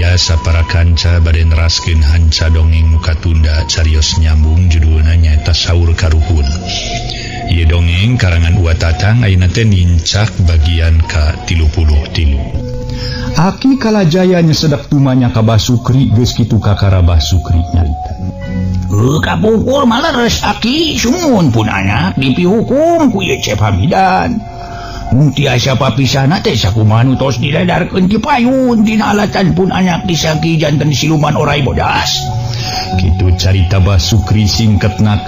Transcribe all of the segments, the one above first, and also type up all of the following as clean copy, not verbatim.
biasa para kanca baden raskeun hanca dongeng muka tunda carios nyambung judulna nyaeta Saur Karuhun. Ieu dongeng karangan Uwa Tatang ayeuna teh nincak bagian ka-33. Aki kalajaya nyesedak tumanya ka Basukri geus kitu kakara Basukri nyarita. Kapungkur malah res Aki sumun pun anak dipihukum ku ieu Cep Hamidan. Mun tiasa papisana teh sakumaha nu tos diledarkeun ti payun dina alatan pun anak disaki janten siluman orai bodas. Kitu carita Basukri singketna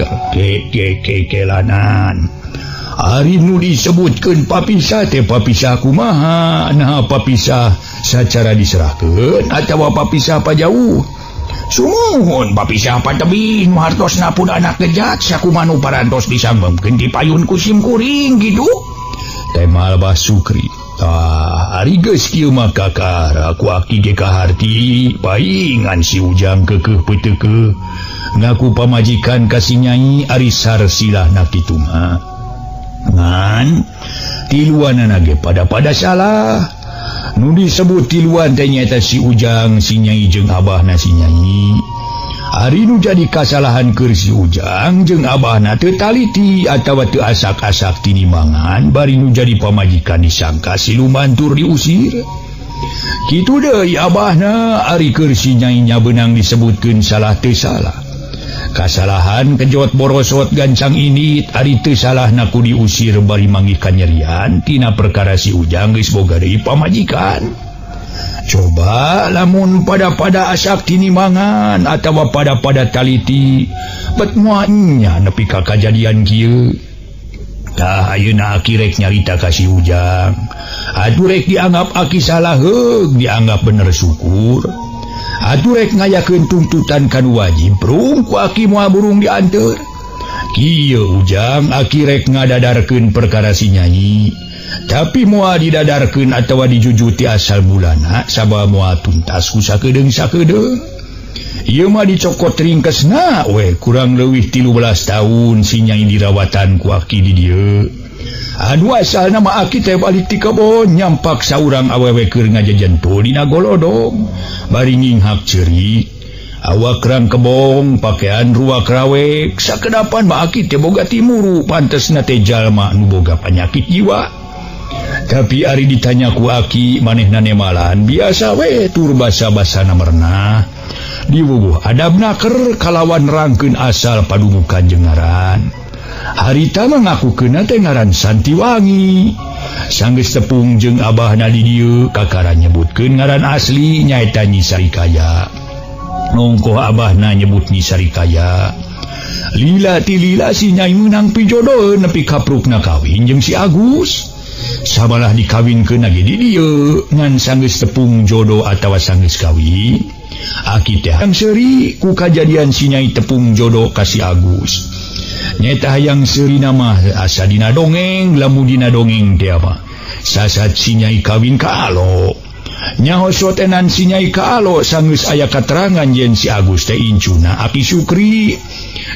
kelanan. Ari nu disebutkeun papisah teh papisah kumaha? Nah papisah sacara diserahkeun atawa papisah pajauh? Sumuhun papisah patebih nu hartosna pun anak gejat sakumaha nu parantos disanggengkeun ti payun ku sim kuring kitu. Temal Basukri. Ari geus kieu mah kakara ku Aki ge kaharti paingan si Ujang keukeuh peuteukeuh ngaku pamajikan ka si Nyai ari sarsilahna kitu mah. Ngan tiluanana ge pada salah. Nu disebut tiluan teh nyaeta si Ujang, si Nyai jeung abahna si Nyai. Ari nu jadi kasalahan keur si Ujang jeung abahna teu taliti atawa teu asak-asak tinimangan bari nu jadi pamajikan disangka siluman tur diusir. Kitu deui abahna ari keur si Nyai nya beunang disebutkeun salah teu salah. Kasalahan kejot borosot gancang ini ari teu salahna ku diusir bari manggih kanyerian tina perkara si Ujang geus boga deui pamajikan. Coba lamun pada asak tinimangan atawa pada taliti bet moanya nepi ka kajadian kieu. Tah ayeuna Aki rek nyarita ka si Ujang. Atuh rek dianggap Aki salah heug dianggap bener syukur. Atuh rek ngayakeun tuntutan kanu wajib prung ku Aki moal burung dianteur. Kieu Ujang Aki rek ngadadarkeun perkara si Nyai. Tapi moal didadarkeun atawa dijujuti asal mulana sabab moal tuntas ku sakedeung. Ieu mah dicokot ringkesna we kurang leuwih 13 tahun si Nyai dirawatan ku Aki di dieu. Anu asalna mah Aki teh balik ti kebon nyampak saurang awewe keur ngajajanto dina golodong bari nginghak ceurik. Awak kerang kebong pakaian ruak rawek sakedapan mah Aki teh boga timuru pantesna teh jalma nu boga panyakit jiwa. Tapi ari ditanya ku Aki manehna nemalan biasa we tur basa-basana merenah diwubuh adabna keur kalawan nerangkeun asal padumukan jeung ngaran. Harita mah ngakukeunna teh ngaran Santiwangi. Sanggeus tepung jeung abahna di dieu kakara nyebutkeun ngaran asli nyaeta Nyi Sarikaya. Nongkoh abahna nyebut Nyi Sarikaya. Lila ti lila si Nyai meunang pijodoheun nepi kaprukna kawin jeung si Agus. Sabalah dikawinkeun ge di dieu ngan sanggeus tepung jodoh atawa sanggeus kawin. Aki teh hayang seuri ku kajadian si Nyai tepung jodoh ka si Agus. Nyaeta hayang seurina mah asa dina dongeng, lamun dina dongeng teh mah sasat si Nyai kawin ka Alo. Nyaho sotenan si Nyai ka Alo sanggeus aya katerangan yen si Agus teh incuna Aki Sukri.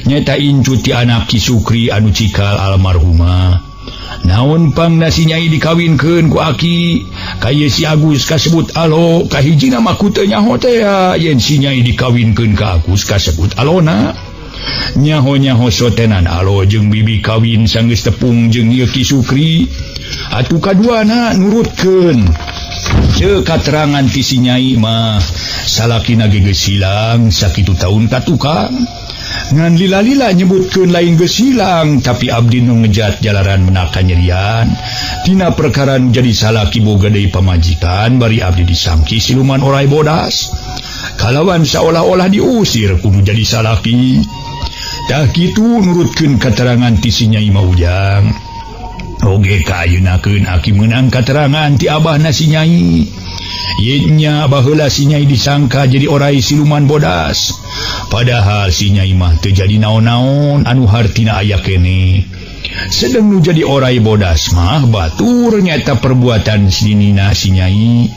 Nyaeta incu ti anak Ki Sukri anu cikal almarhumah. Naon pangna si Nyai dikawinkeun ku Aki kaya si Agus kasebut Alo kahijina mah ku teu nyaho teh yen si Nyai dikawinkeun ka Agus kasebut Alona. Nyaho sotenan Alo jeung bibi kawin sanggeus tepung jeung ieu Ki Sukri. Atuh kaduana nurutkeun teu katerangan ti si Nyai mah salakina ge geus hilang sakitu taun ka tukang. Ngan lila-lila nyebutkeun lain geus hilang tapi abdi nu ngejat jalaran meunang kanyerian tina perkara jadi salaki boga deui pamajikan bari abdi disangki siluman orai bodas kalawan saolah-olah diusir kudu jadi salaki. Tah kitu nurutkeun katerangan ti si Nyai mah Ujang. Oge ka ayeuna-keun Aki meunang katerangan ti abahna si Nyai. Nya baheula si Nyai disangka jadi orai siluman bodas. Padahal si Nyai mah teu jadi naon-naon anu hartina aya kene. Sedeng nu jadi orai bodas mah batur nyata perbuatan sinina si Nyai.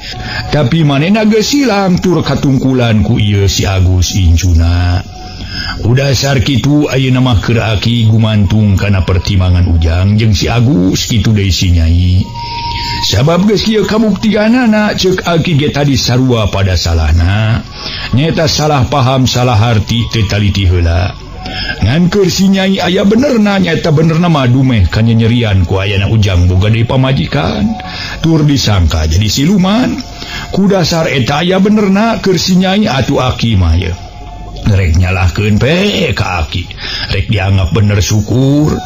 Tapi manehna geus hilang tur katungkulan ku ieu si Agus incuna. Udah sar kitu ayeuna mah keur Aki gumantung kana pertimbangan Ujang jeung si Agus kitu deui si Nyai. Sabab geus kieu kabuktianana cek aki ge tadi sarua pada salahna nyata salah paham salah arti teu taliti heula ngan keur si Nyai aya benerna nyata benerna mah dumeh kana nyerian ku ayana Ujang boga deui pamajikan tur disangka jadi siluman ku dasar eta aya benerna keur si Nyai atuh aki mah ye rek nyalahkeun pe ka aki rek dianggap bener syukur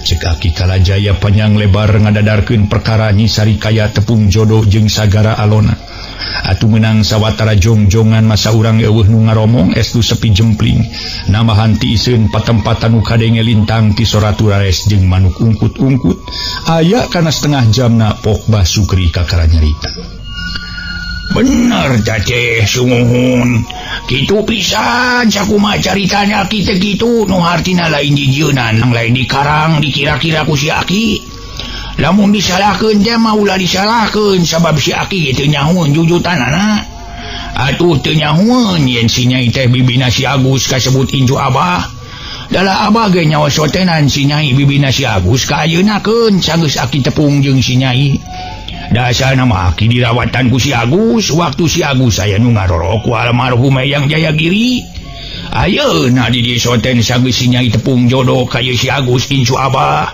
cek aki Kalajaya panjang lebar ngadadarkeun perkara Nyi Sarikaya tepung jodoh jeung sagara alona atuh menang sawatara jongjongan masa urang eueuh nu ngaromong estu sepi jempling namahan ti iseun patempatan nu kadenge lintang ti Soraturares jeung manuk ungkut-ungkut aya kana setengah jamna Pok Basukri kakara nyarita. Bener teh sumuhun kitu pisan sakumaha caritana kitu kitu nu hartina lain jijeunan lain dikarang dikira-kira ku si Aki lamun disalahkeun teh mah ulah disalahkeun sabab si Aki teu nyahoeun jujutanana atuh teu nyahoeun yen si Nyai teh bibina si Agus kasebut inju Abah dalah Abah ge nyawa sotenan si Nyai bibina si Agus ka ayeuna-keun sanggeus Aki tepung jeung si Nyai dasana mah Aki dirawatan ku si Agus waktu si Agus aya nu ngarorok ku almarhum Eyang Jayagiri ayeuna di dieu soten sanggeus si Nyai tepung jodoh ka si Agus incu Abah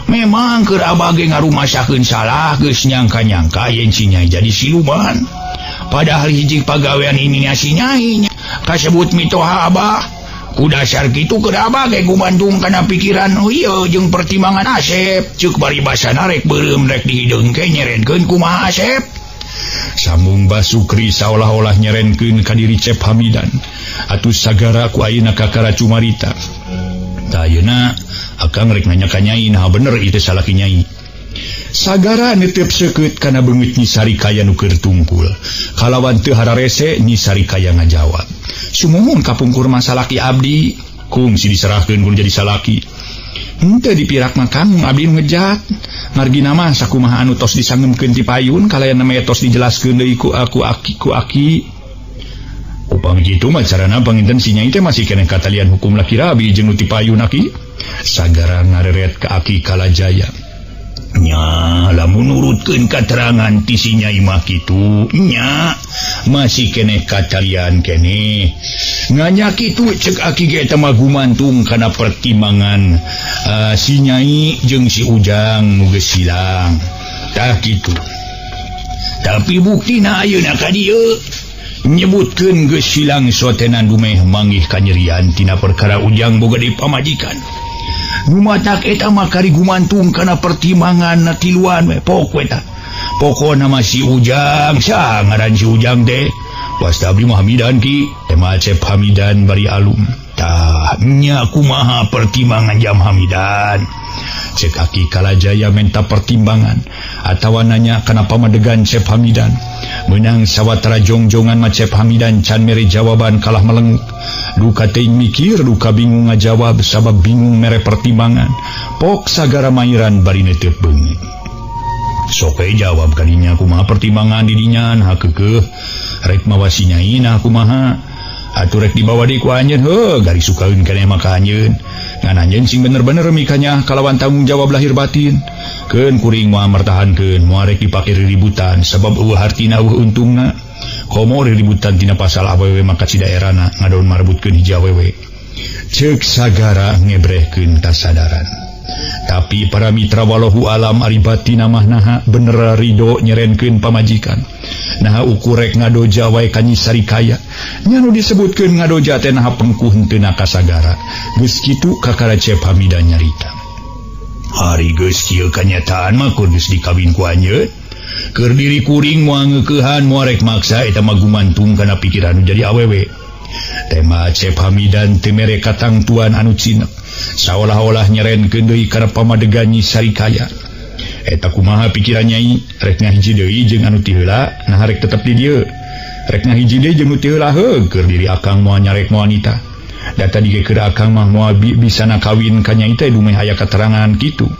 memang keur Abah ge ngarumasakeun salah geus nyangka-nyangka yen si Nyai jadi siluman padahal hiji pagawean ini si Nyai kasebut mitoha Abah ku dasar kitu keur Abah ge gumantung kana pikiran ieu jeung pertimbangan Asep ceuk bari basana rek beureum rek dihideungke nyerenkeun kumaha Asep sambung Basukri saolah-olah nyerenkeun ka diri Cep Hamidan atuh sagara ku ayeuna kakara cumarita tah ayeuna akang rek nanya ka Nyai nah bener ieu salaki Nyai sagara netep seukeut kana beungeut Nyi Sarikaya nu keur tungkul kalawan teu hararese Nyi Sarikaya ngajawab sumuhun kapungkur masalaki abdi kungsi diserahkeun kun jadi salaki henteu dipirak mah Kang abdi nu ngejat margina mah sakumaha anu tos disangemkeun ti payun kalayan nama tos dijelaskeun deui ku Aki upami kitu mah carana panginten si Nyai teh masih keneh katalian hukum laki rabi jeung nu ti payun Aki sagara ngareret ka Aki Kalajaya nya lamun nurutkeun katerangan ti si Nyai mah kitu nya masih keneh katalian keneh nganya kitu cek Aki ge eta mah gumantung kana pertimbangan si Nyai jeung si Ujang nu geus silang tah kitu tapi buktina ayeuna ka dieu nyebutkeun geus silang sotenan dumeh manggih kanyerian tina perkara Ujang boga di pamajikan numatak eta mah kari gumantung kana pertimbangan tiluan we pokona mah si Ujang sa ngaran si Ujang teh wasta abdi mah Hamidan ki tema Cep Hamidan bari alum tah nya kumaha pertimbangan jam Hamidan cek Aki Kalajaya menta pertimbangan atawa nanya kana pamadegan Cep Hamidan menang sawatara jongjongan mah Cep Hamidan can mere jawaban kalah melenguk duka teuing mikir duka bingung ngajawab sabab bingung mere pertimbangan pok sagara mairan bari netep beungeut sok jawab kadinya kumaha pertimbangan di dinya nah keukeuh rek mawa si Nyai nah kumaha atuh rek dibawa deui ku anjeun gari sukaeun keneh mah ka anjeun ngan anjeun sing bener-bener mikanya kalawan tanggung jawab lahir batin keun kuring moal mertahankeun moal rek dipake riributan sabab eueuh hartina eueuh untungna komo riributan tina pasal awewe maka ci daerahna ngadaon marebutkeun hiji awewe ceuk sagara ngebrehkeun kasadaran tapi para mitra walahu alam ari batina mah naha bener ridho nyerenkeun pamajikan naha ukurek ngadoja wae ka Nyi Sarikaya nya nu disebutkeun ngadoja teh naha pengkuh henteu na kasagara geus kitu kakara Cep Hamidan nyarita hari geus kieu kanyataan mah kur geus dikawin ku anjeun keur diri kuring moal ngeukehan moal rek maksa eta mah gumantung kana pikiran nu jadi awewe tema Cep Hamidan teu mere katangtuan anu cinek saolah-olah nyerenkeun deui kana pamadegan Nyi Sarikaya eta kumaha pikiran Nyai rek ngahiji deui jeung anu ti heula nah rek tetep di dieu rek ngahiji deui jeung anu ti heula keur diri akang moal nyarek wanita da tadi ge keur akang mah moal bisana kawin ka Nyai teh dumeh aya katerangan kitu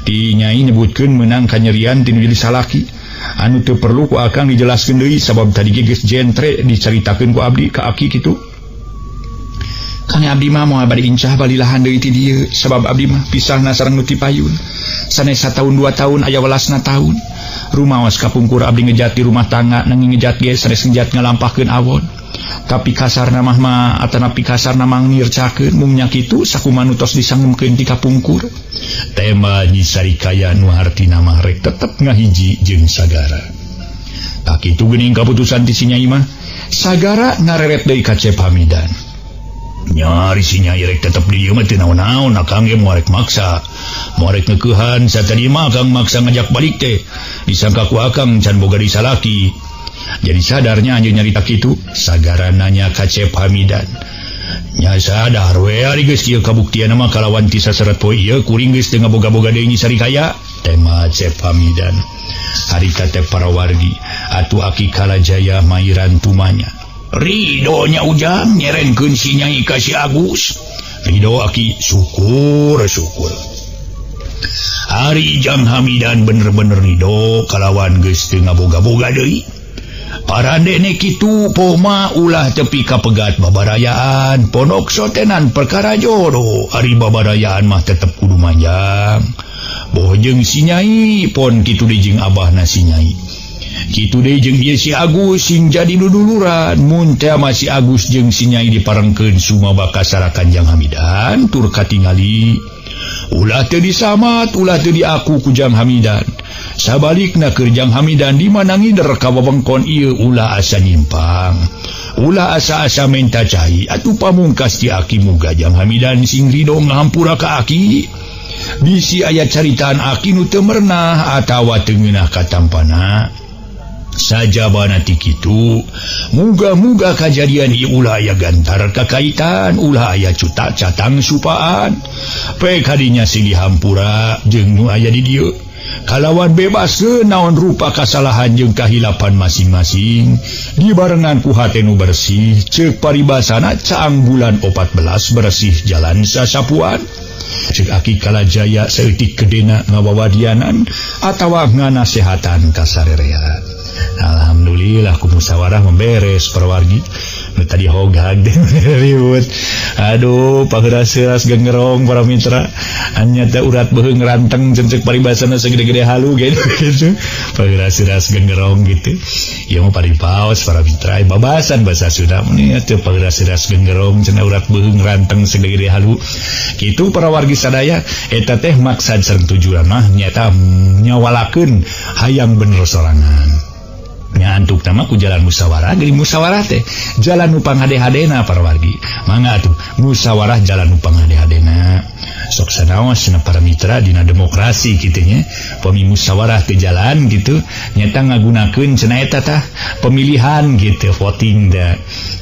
ti Nyai nyebutkeun meunang kanyerian tinu jadi salaki anu teu perlu ku akang dijelaskeun deui sabab tadi ge geus jentre dicaritakeun ku abdi ka Aki kitu Kang abdi mah moal bari incah balilahan deui ti dieu sabab abdi mah pisahna sareng nu ti payun sanes 1 tahun 2 tahun aya welasna tahun rumaos kapungkur abdi ngejat di rumah tangga nanging ngejat ge sanes ngejat ngalampahkeun awon tapi kasar namah mah atanapi kasar namang nircakeun mung nya kitu sakumaha tos disanggumkeun ti kapungkur tema Nyi Sarikaya nu hartina mah rek tetep ngahiji jeung Sagara. Tak kitu geuning kaputusan ti si Nyai mah Sagara ngareret deui ka Cep Hamidan. Nyari si Nyai rek tetep di ieu mah teu naon-naon akang ge moal rek maksa. Moal rek ngeukehan satadi mah akang maksa ngajak balik teh. Disangka ku akang can boga disalaki. Jadi sadarnya anjeun nyarita kitu, Sagara nanya ka Cep Hamidan. Nya sadar we ari geus kieu kabuktian mah kalawan ti saseret poe ieu kuring geus teu ngaboga-boga deui Nyi Sarikaya. Tema Cep Hamidan. Harita teh parawargi atuh Aki Kalajaya mairan tumanya. Ridho nya Ujang nyerenkeun si Nyai ka si Agus. Ridho Aki syukur. Ari Jang Hamidan bener-bener ridho kalawan geus teu ngaboga-boga deui. Parandene kitu poma ulah tepi ka pegat babarayaan pondok sotenan perkara jodoh. Ari babarayaan mah tetep kudu manjang. Boh jeung si Nyai pon kitu deui jeung abahna si Nyai. Kitu deui jeung ieu si Agus sing jadi duduluran mun teh mah si Agus jeung si Nyai diparengkeun sumaba kasarakan Jang Hamidan tur katingali. Ulah teu disamat, ulah teu diaku ku Jang Hamidan. Sabalikna keur Jang Hamidan dimanangi der ka wewengkon ieu ulah asa nyimpang. Ulah asa-asa menta cai atuh pamungkas ti Aki muga Jang Hamidan sing ridho ngahampura ka Aki. Bisi aya caritaan Aki nu teu merenah atawa teu ngeunah katampana. Sajabana ti kitu, muga-muga kajadian ieu ulah aya gantar kakaitan, ulah aya cuta catang supaan. Pe kadinya silih hampura jeung nu aya di dieu. Kalawan bebaskeun naon rupa kasalahan jeung kahilapan masing-masing, dibarengan ku hate nu bersih, ceuk paribasana caang bulan 14 bersih jalan sasapuan. Ceuk Aki Kalajaya saeutik gedena ngawawadianan atawa nganasehatan ka sarerea. Alhamdulillah ku musyawarah memberes perwargi. Nu tadi hogag deh ribut. Aduh, pageras-geras gengerong para mitra. Anya teh urat beuheung ranteng ceuk paribasana segede-gede halu gitu. Pageras-geras gengerong gitu. Ieu mah paripaos para mitra babasan bahasa Sunda mah teh pageras-geras gengerong cenah urat beuheung ranteng segede-gede halu. Kitu para wargi sadaya eta teh maksad sareng tujuan mah nyata nyawalakeun hayang bener sorangan. Nya antuk nama ku jalan musyawarah geuning musyawarah teh jalan nu panghade-hadena para wargi. Mangga atuh musyawarah jalan nu panghade-hadena. Sok sanaosna para mitra dina demokrasi kitu nya. Pami musyawarah teh jalan gitu nyata ngagunakeun cenah eta tah pemilihan gitu voting da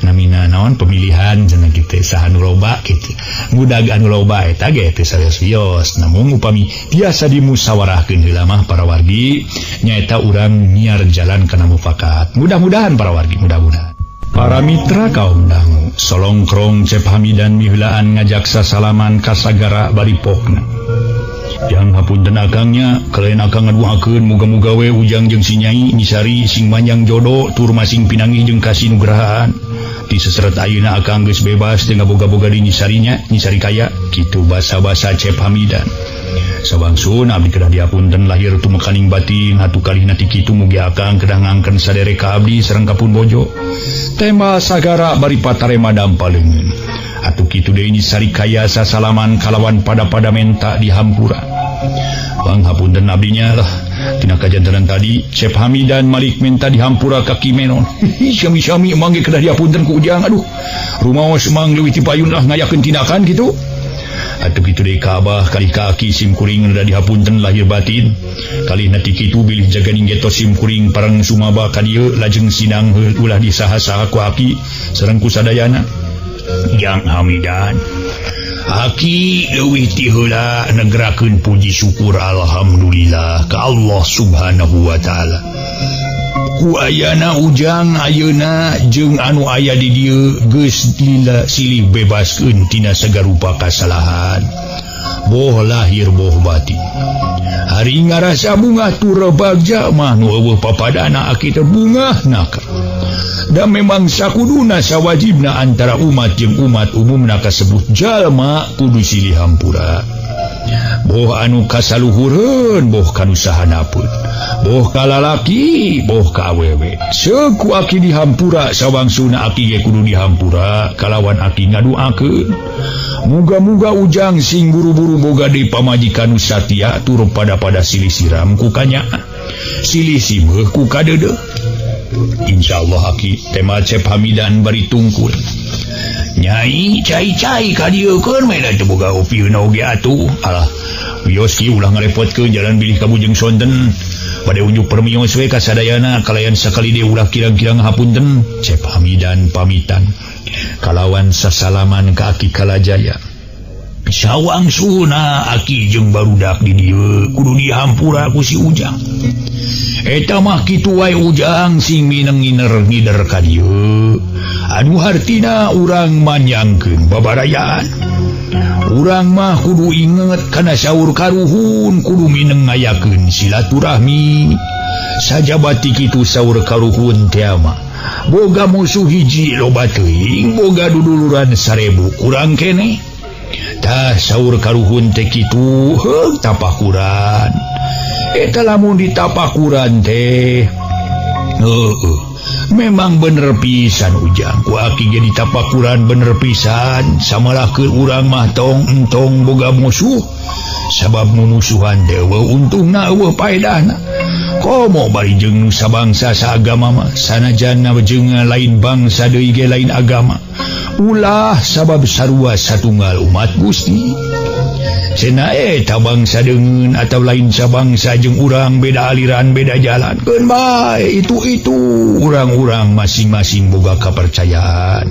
namina naon pemilihan cenah kitu saha nu loba kitu. Mudag anu loba eta ge teh serius. Namun upami biasa dimusyawarahkeun heula mah para wargi nyaeta urang nyiar jalan kana mufakat. Mudah-mudahan para wargi, mudah-mudahan. Para mitra kaum dangu, solongkrong Cep Hamidan miheulaan ngajak sasalaman ka Sagara baripokna. Yang hapunten akangnya, kalian akang ngaduakeun muga-muga we Ujang jeung si Nyai Nyi sing manjang jodoh tur masing pinanggih jeung kasih nugrahaan. Di seseret ayeuna akang geus bebas teu ngaboga-boga di Nyi Sarikaya, kitu basa-basa Cep Hamidan. Sabangsun abdi kedah diapunten lahir tumekaning batin atuh kalihna ti kitu mugi akang kedah ngangken sadere ka abdi sareng kapun bojo. Tema Sagara bari patarema dampaleungeun. Atuh kitu deui Nyi Sarikaya sasalaman kalawan pada menta di hampura. Panghapunten abdinya lah tina kajantanan tadi Cep Hamidan malik menta di hampura ka Kimenon. Sami-sami mangge kedah diapunten ku Ujang. Aduh, rumaos mang leuwih ti payun lah ngayakeun tindakan kitu. Atuh kitu deui ka Abah kalih ka Aki sim kuring da dihapunten lahir batin. Kalih nati kitu bilih jaganing getos sim kuring parang sumaba ka dieu lajeng sidang ulah disaha-saha ku Aki sareng ku sadayana. Jang Hamidan, Aki leuwih ti heula negrakeun puji syukur alhamdulillah ka Allah Subhanahu wa taala. Ku ayana Ujang ayeuna jeung anu aya di dieu geus lila silih bebaskeun tina sagarupa kasalahan. Boh lahir boh batin. Hari ngarasa bungah tur bagja mah nu eueuh papadana Aki teh bungah naka. Da memang sakuduna sawajibna antara umat jeung umat umumna kasebut jalma kudu silih hampura. Boh anu kasaluhureun boh kanu sahanapeun. boh kalalaki boh ka awewe seku aki dihampura sawangsuna aki ge kudu dihampura kalawan aki ngaduakeun muga-muga ujang sing buru-buru boga di pamajikan Satia turun pada silih siram ku kanyaan silih simeuh ku kadeudeung. Insyaallah aki tema Cep Hamidan bari tungkul Nyai cai-cai ka dieu keur meda teu boga opieun oge atuh. Alah wios kieu ulah ngarepotkeun jalan bilih ka Bujeng Sonten bade unjuk permios we ka sadayana kalayan sakali deui ulah kirang-kirang hapunten. Cep Hamidan pamitan kalawan sasalaman ka Aki Kalajaya. Sawangsuna aki jeung barudak di dieu kudu dihampura ku si Ujang. Eta mah kitu wae Ujang sing mineng nginer-ngider ka dieu. Anu hartina urang manyangkeun babarayaan. Urang mah kudu inget kana saur karuhun kudu mineng ngayakeun silaturahmi. Sajabati kitu saur karuhun teh mah boga musuh hiji loba teuing boga duduluran 1000 urang keneh. Tah saur karuhun teh kitu heug tapakuran. Eta lamun ditapakuran teh memang bener pisan Ujang ku aki ge ditapakuran bener pisan samalakeun urang mah tong entong boga musuh sabab munusuhan teh untungna eueuh paedahna. Komo bari jeung nu sabangsa saagama mah sanajan jeung lain bangsa deui ge lain agama ulah sabab sarua satunggal umat Gusti. Cenah eta bangsa deungeun ataw lain sabangsa jeung urang beda aliran beda jalan keun bae itu urang-urang masing-masing boga kapercayaan.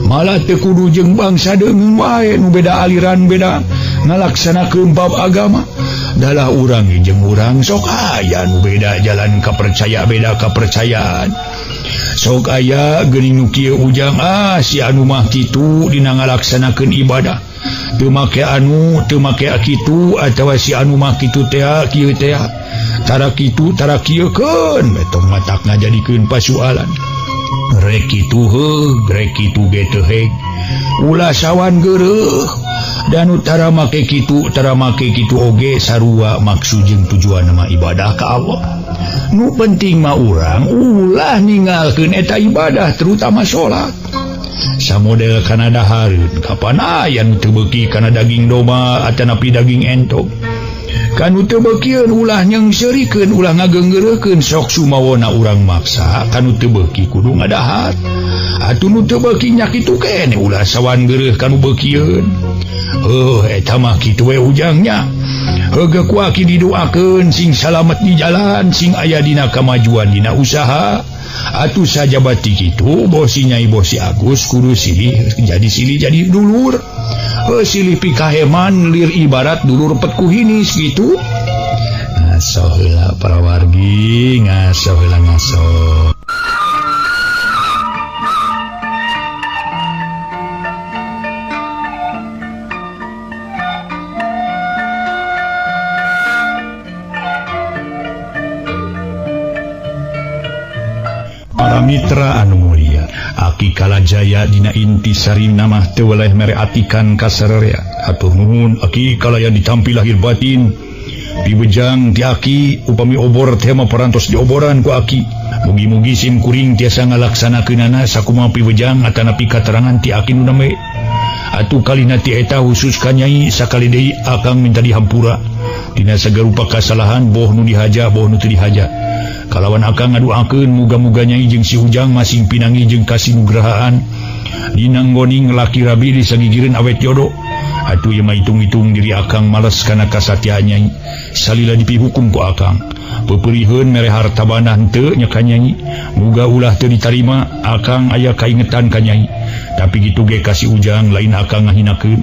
Malah teu kudu jeung bangsa deungeun wae nu beda aliran beda ngalaksanakeun bab agama. Dalah urang jeung urang sok aya nu beda jalan kapercaya beda kapercayaan. Sok aya geuning nu kieu Ujang si anu mah kitu dina ngalaksanakeun ibadah teu make anu teu make kitu atawa si anu mah kitu teh kieu teh tara kitu tara kieu keun betong matak ngajadikeun pasualan rek kitu heug rek kitu ge teu heg ulah sawan geureuh dan utara make kitu oge sarua maksud jeung tujuan mah ibadah ka Allah. Nu penting mah urang ulah ninggalkeun eta ibadah terutama salat. Samodel kana dahareun kapan aya nu teu beuki kana daging domba atanapi daging entog. Kanu teu beukieun ulah nyengseurikeun ulah ngageunggeureukkeun sok sumawona urang maksa kanu teu beuki kudu ngadahar. Atuh nu teu beuki nya kitu keneh ulah sawan geureuh kanu beukieun. Eta mah kitu we Ujangnya. Heuga ku aki didoakeun sing salamet di jalan sing aya dina kamajuan dina usaha. Atuh sajabati kitu bosi Nyai bosi Agus kudu silih jadi dulur. Silih pikaheman lir ibarat dulur petku hinis gitu. Ngaso heula para wargi, ngaso heula ngaso. Para mitra anu mulia, Aki Kalajaya dina intisari namah teu weleh mere atikan ka sararea. Atuh nuhun Aki kalaya ditampi lahir batin. Piwejang ti Aki upami obor teh mah parantos dioboran ku Aki. Mugi-mugi sim kuring tiasa ngalaksanakeunana sakumaha piwejang atanapi katerangan ti Aki nu name. Atuh kalina ti eta khusus ka Nyai sakali deui akang minta dihampura. Dina sagarupa kasalahan boh nu dihaja boh nu teu dihaja. Kalawan akang ngaduakeun muga-muga Nyai jeung si Ujang masing pinangi jeung kasinugrahaan dina nggoning laki rabi disagigireun awet jodoh. Atuh ieu mah hitung-hitung diri akang males kana kasatiaan Nyai salila dipihukum ku akang. Pepeuriheun mere harta bana henteu nya ka Nyai. Muga ulah teu ditarima akang aya kaingetan ka Nyai. Tapi kitu ge ka si Ujang lain akang ngahinakeun.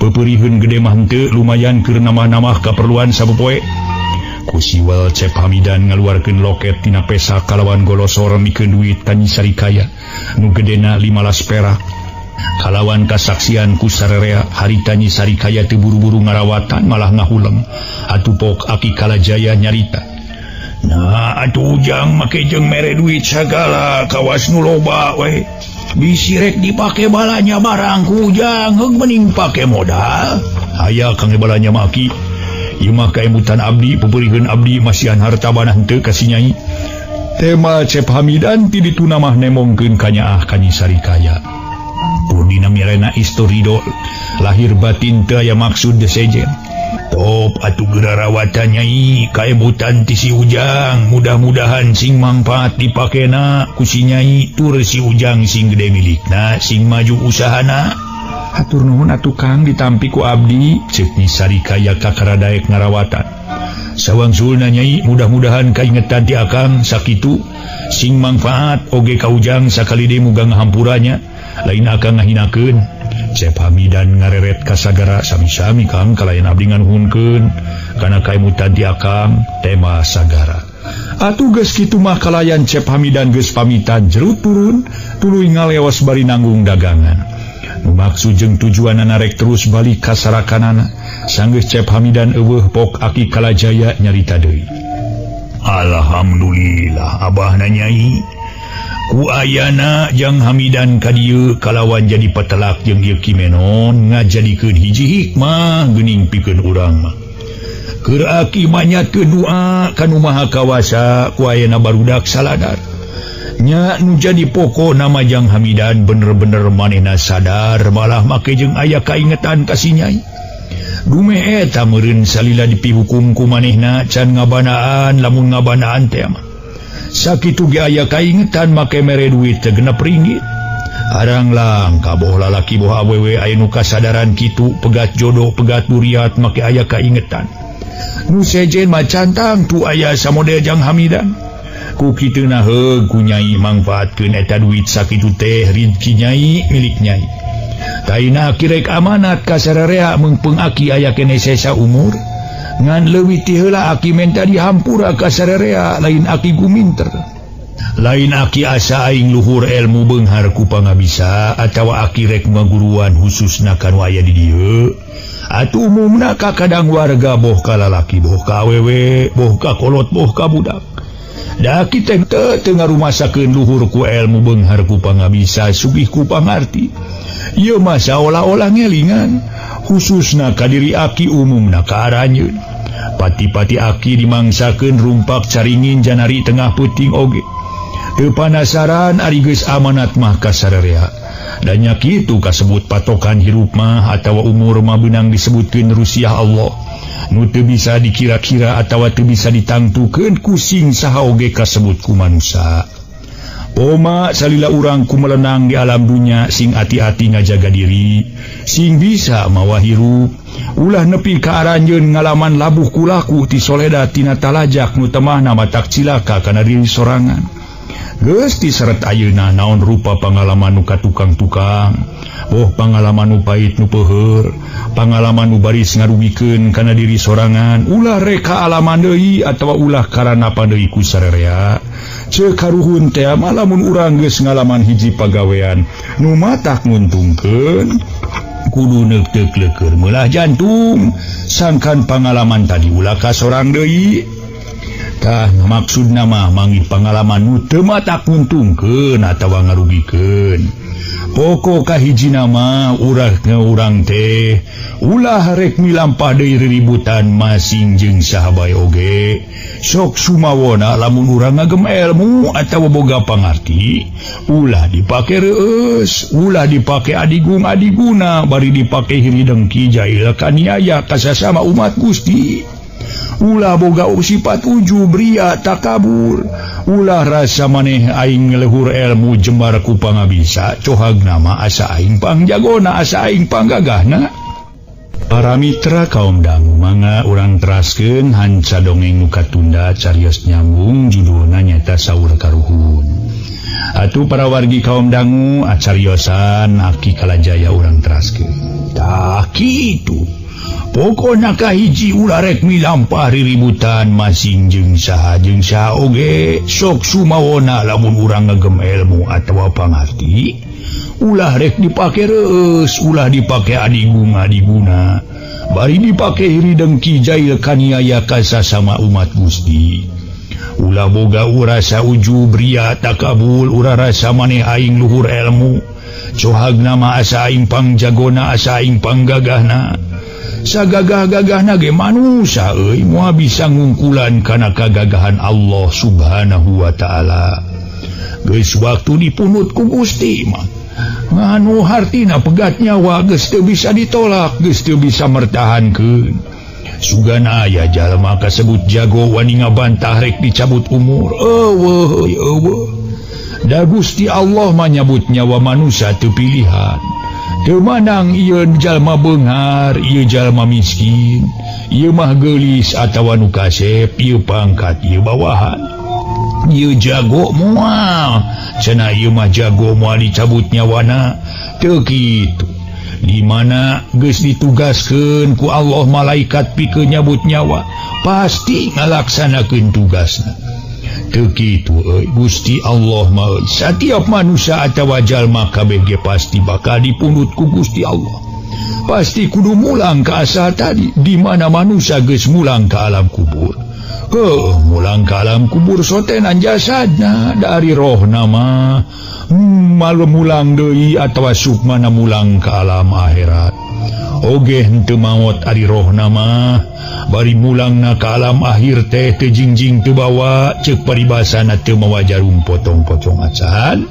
Pepeuriheun gede mah henteu lumayan keur namah-namah kaperluan sapopoe. Kusiwal Cep Hamidan ngaluarkeun loket tina pesa kalawan golosor mikeun duit ka Nyi Sarikaya nu gedena 15 perak. Kalawan kasaksian ku sararea harita Nyi Sarikaya teu buru-buru ngarawatan malah ngahuleng. Atuh pok Aki Kalajaya nyarita. Nah atuh Ujang make jeung mere duit sagala kawas nu loba we. Bisi rek dipake balanya barang ku Ujang heug mending pake modal. Aya kang balanya mah Aki. ieu mah kaemutan abdi peupeurieun abdi masihan harta banah henteu ka si Nyai. Tema Cep Hamidan ti dituna mah nemongkeun ka Nyaah ka Nyi Sarikaya. Pun dina mirena istorido lahir batin teu aya maksud desejen. Top atuh geura rawatan Nyai kaemutan ti si Ujang, mudah-mudahan sing mangfaat dipakena ku si Nyai tur si Ujang sing gede milikna sing maju usahana. Hatur nuhun atuh Kang ditampi ku abdi, ceuk Nyi Sarikaya ka karadaek ngarawatan. Sawangsulna Nyai mudah-mudahan kaingetan ti Akang sakitu sing mangfaat oge ka Ujang sakali deui muga ngahampuranya, lain Akang ngahinakeun. Cep Hamidan ngareret ka sagara sami-sami Kang kalayan abdi nganuhunkeun kana kaemutan ti Akang tema sagara. Atuh geus kitu mah kalayan Cep Hamidan geus pamitan jerut turun tuluy ngaleos bari nanggung dagangan. Nu maksud jeung tujuanna rek terus balik ka sarakanana. Sanggeus Cep Hamidan eueuh pok aki kalajaya nyarita deui. Alhamdulillah abahna Nyai. Ku ayana Jang Hamidan ka dieu kalawan jadi patelak jeung ieu kimenon ngajadikeun hiji hikmah geuning pikeun urang mah. Keur aki manyatkeun doa ka Nu Maha Kawasa ku ayana barudak saladar. Nya nu jadi pokok nama Jang Hamidan bener-bener manehna sadar malah make jeung aya kaingetan ka si Nyai. Dume eta meureun salila dipihukum ku manehna can ngabanaan lamun ngabanaan teh mah. Sakitu ge aya kaingetan make mere duit teu genep ringgit. Arang langka boh lalaki boh awewe aya nu kasadaran kitu pegat jodoh pegat duriat make aya kaingetan. Nu sejen mah cantang tu aya samodel Jang Hamidan. Ku kitu na heug ku Nyai mangfaatkeun eta duit sakitu teh rezeki Nyai milik Nyai. Taina kirek amanat ka sararea meungpeung aki aya keneh sesa umur. Ngan leuwih ti heula aki menta dihampura ka sararea lain aki guminter. Lain aki asa aing luhur ilmu beunghar ku pangabisa atawa aki rek ngaguruan khususna kanu aya di dieu. Atuh umumna ka kadang warga boh ka lalaki boh ka awewe boh ka kolot boh ka budak. Da kita teu ngarumasakeun luhur ku ilmu beunghar ku pangabisa sugih ku pangarti. Ieu mah saolah-olah ngelingan khususna ka diri aki umumna ka aranjeun. Pati-pati aki dimangsakeun rumpak caringin janari tengah peuting oge. Teu panasaran ari geus amanat mah ka sararea. Da nya kitu kasebut patokan hirup mah atawa umur mah beunang disebutkeun rusiah Allah. Nu teu bisa dikira-kira atawa teu bisa ditangtukeun ku sing saha oge kasebut ku manusia. Poma salila urang kumelenang di alam dunya sing hati-hati ngajaga diri, sing bisa mawa hirup, ulah nepi ka aranjeun ngalaman labuh kulaku ti soledad tina talajak nu temahna matak cilaka kana diri sorangan. Geus diseret ayeuna naon rupa pangalaman nu ka tukang-tukang, boh pangalaman nu pait nu peuheur, pangalaman nu baris ngarugikeun kana diri sorangan, ulah reka alaman deui atawa ulah karana deui ku sararea. Ceuk karuhun teh malamun urang geus ngalaman hiji pagawean nu matak nguntungkeun kudu neuk-neuk meulah jantung sangkan pangalaman tadi ulah ka sorang deui. Tah maksudna mah manggih pangalaman nu teu matak nguntungkeun atawa ngarugikeun. Pokok kahijina mah urang teh ulah rek milampah deui riributan masing jeung saha bae oge. Sok sumawona lamun urang ngagem ilmu atawa boga pangarti, ulah dipake reueus, ulah dipake adigung-adiguna, bari dipake hiri dengki jail kaniaya ka sasama umat Gusti. Ulah boga sifat ujub ria takabur, ulah rasa maneh aing leluhur ilmu jembar ku pangabisa, cohagna mah asa aing pangjagona, asa aing panggagahna. Para mitra kaum dangu mangga urang teraskeun hanca dongeng nu katunda carios nyambung judulna nyaeta Saur Karuhun. Atuh para wargi kaum dangu acariosan aki kalajaya urang teraskeun. Tah kitu. Pokona kahiji ulah rek milampah riributan masing jeung saha oge sok sumawona lamun urang ngagem ilmu atawa pangarti. Ulah rek dipake reueus, ulah dipake adigung-adiguna, bari dipake hiri dengki jail kaniaya ka sasama umat Gusti. Ulah boga urasa ujub ria takabul, ulah rasa maneh aing luhur ilmu, cohagna mah asa aing pangjagona, asa aing panggagahna. sagagah-gagah nage manusia moal bisa ngungkulan kana kagagahan Allah Subhanahu wa ta'ala. Geus waktu dipunut ku Gusti mah nganu hartina pegat nyawa geus teu bisa ditolak, geus teu bisa mertahankeun. Sugan aya jalma kasebut jago wani ngabantah rek dicabut umur. Eueuh da Gusti Allah mah nyabut nyawa manusia teu pilihan. Teu manang ieu jalma beunghar, ieu jalma miskin, ieu mah geulis atawa nu kasep, ieu pangkat, ieu bawahan. Ieu jago moal, cenah ieu mah jago moal dicabut nyawana. Teu kitu. Di mana geus ditugaskeun ku Allah malaikat pikeun nyabut nyawa, pasti ngalaksanakeun tugasna. Teu kitu Gusti Allah mah setiap manusia atawa jalma kabeh ge pasti bakal dipunut ku Gusti Allah. Pasti kudu mulang ka asal tadi, di mana manusia geus mulang ka alam kubur. Mulang ka alam kubur sotenan jasadna dari rohna mah malu mulang deui atawa sukmana mulang ka alam akhirat. Oge henteu maot ari rohna mah bari mulangna ka alam akhir teh teu jingjing teu bawa ceuk paribasana teu mawa jarum potong-potong acan.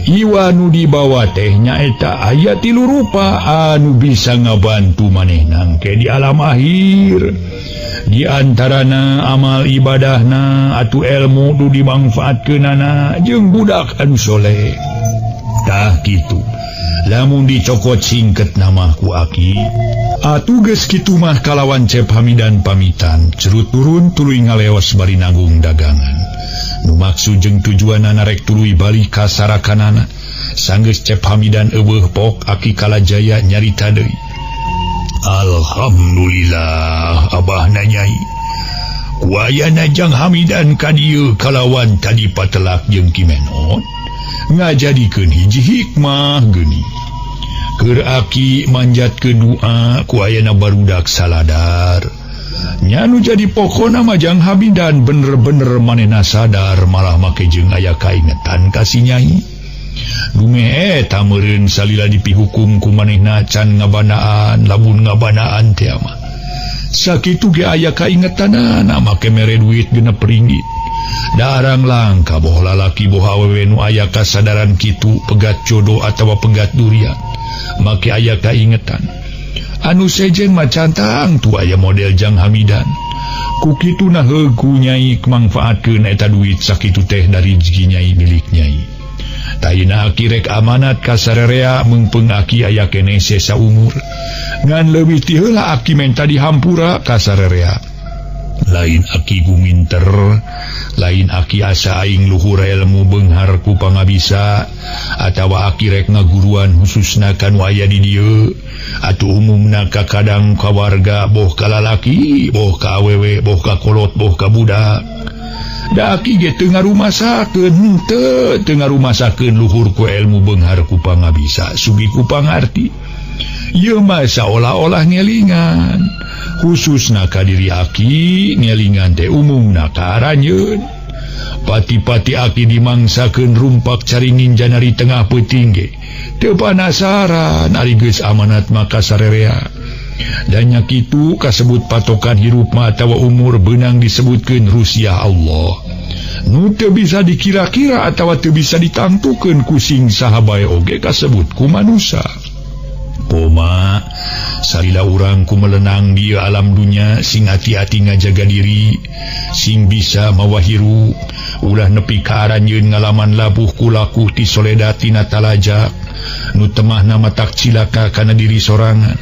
Iwa nu dibawa teh nyaeta aya 3 rupa anu bisa ngabantu manehna engke di alam akhir. Di antarana amal ibadahna atu ilmu nu dimangfaatkeunana jeung budak anu soleh. Tah kitu. Lamun dicokot singket nama ku Aki atuh geus kitu mah kalawan Cep Hamidan pamitan cerut turun tuluy ngaleos bari nanggung dagangan. Nu maksud jeung tujuanna rek tuluy balik ka sarakanana. Sanggeus Cep Hamidan eueuh pok Aki kalajaya nyarita deui. Alhamdulillah Abahna Nyai. Ku ayana Jang Hamidan ka dieu kalawan tadi patelak jeung Kimenot ngajadikeun hiji hikmah geuni. Keur Aki manjatkeun doa ku ayana barudak saladar. Nya nu jadi pokona mah Jang Hamidan bener-bener manehna sadar malah make jeung aya kaingetan ka si Nyai. Dume eta meureun salila dipihukum ku manehna can ngabanaan, lamun ngabanaan teh mah sakitu ge aya kaingetanana make mere duit RM6. Darang langka boh lalaki boh awewe nu aya kasadaran kitu pegat jodoh atawa pegat durian make aya kaingetan. Anu sejen macantang tu aya model Jang Hamidan. Ku kitu nah heuku Nyai mangfaatkeun eta duit sakitu teh dari rezeki Nyai milik Nyai. Taina Aki rek amanat ka sarerea meungpeung Aki aya keneh sesa umur. Ngan leuwih ti heula Aki menta dihampura ka sarerea. Lain Aki guminter, lain Aki asa aing luhur ilmu beunghar ku pangabisa, atawa Aki rek ngaguruan khususna kanu aya di dieu. Atuh umumna ka kadang ka warga boh ka lalaki, boh ka awewe, boh ka kolot, boh ka budak. Da Aki ge teu ngarumasakeun henteu, teu ngarumasakeun luhur ku ilmu beunghar ku pangabisa, sugi ku pangarti. Ieu mah saolah-olah ngelingan. Khususna ka diri Aki ngelingan teh umumna ka aranjeun. Pati-pati Aki dimangsakeun rumpak caringin janari tengah peuting ge teu panasaran ari geus amanat maka sarerea. Dan nya kitu kasebut patokan hirup mah atawa umur beunang disebutkeun rusiah Allah. Nu teu bisa dikira-kira atawa teu bisa ditangtukeun ku sing saha bae oge kasebut ku manusia. Koma salila urang ku melenang di alam dunya sing hati-hati ngajaga diri, sing bisa mawa hirup ulah nepi ka aranjeun ngalaman labuh ku laku ti soledad tina talajak nu temahna matak cilaka kana diri sorangan.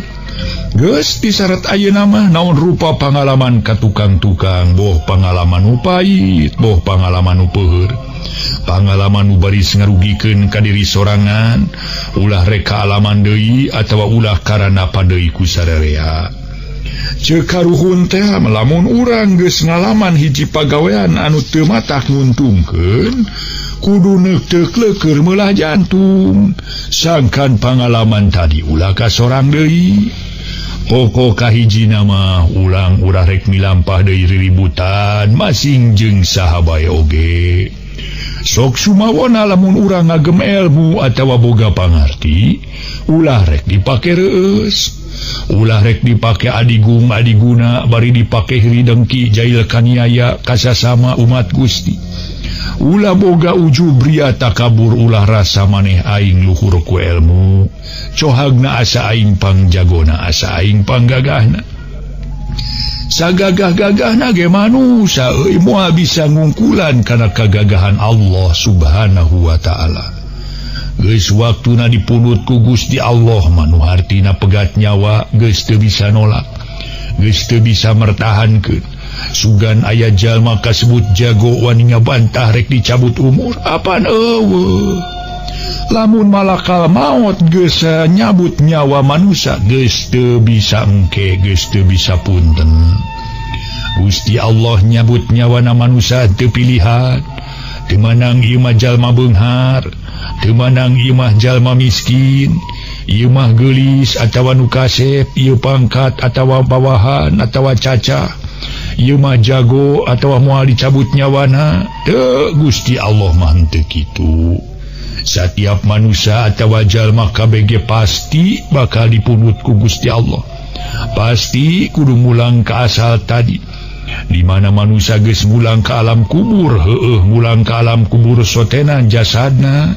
Geus disaret ayeuna mah naon rupa pangalaman ka tukang-tukang, boh pangalaman nu pait, boh pangalaman nu peuheur. Pangalaman nu baris ngarugikeun ka diri sorangan, ulah rek alaman deui atawa ulah karana padeui ku sarerea. Ceuk karuhun teh lamun urang geus ngalaman hiji pagawean anu teu matak nguntungkeun, kudu neuteuk keur meulah jantung. Sangkan pangalaman tadi ulah ka sorang deui. Pokok kahijina mah ulang urang rek milampah deui riributan masing jeung saha bae oge. sok sumawon lamun urang ngagem ilmu atawa boga pangarti ulah rek dipake reus, ulah rek dipake adigung adiguna bari dipake hiridengki jail kaniaya kasasama umat Gusti. Ulah boga ujub ria takabur ulah rasa maneh aing luhur ku ilmu, cohagna asa aing pangjagona asa aing panggagahna. Sagagah-gagahna ge manusia euy moal bisa ngungkulan kana kagagahan Allah Subhanahu wa taala. Geus waktuna dipunut ku Gusti Allah manu hartina pegat nyawa geus teu bisa nolak, geus teu bisa mertahankeun. Sugan aya jalma kasebut jago wani ngabantah rek dicabut umur apaan eueuh. Lamun malakal maut geus nyabut nyawa manusia geus teu bisa engke, geus teu bisa punten. Gusti Allah nyabut nyawana manusia teu pilihan, teu manang ieu mah jalma beunghar, teu manang ieu mah jalma miskin, ieu mah geulis atawa nu kasep, ieu pangkat atawa bawahan atawa caca, ieu mah jago atawa moal dicabut nyawana. Teu, Gusti Allah mah henteu kitu. Satiap manusia atawa jalma kabeh pasti bakal dipunut ku Gusti Allah. Pasti kudu mulang ka asal tadi. Di mana manusia geus mulang ka alam kubur, heueuh mulang ka alam kubur sotenan jasadna.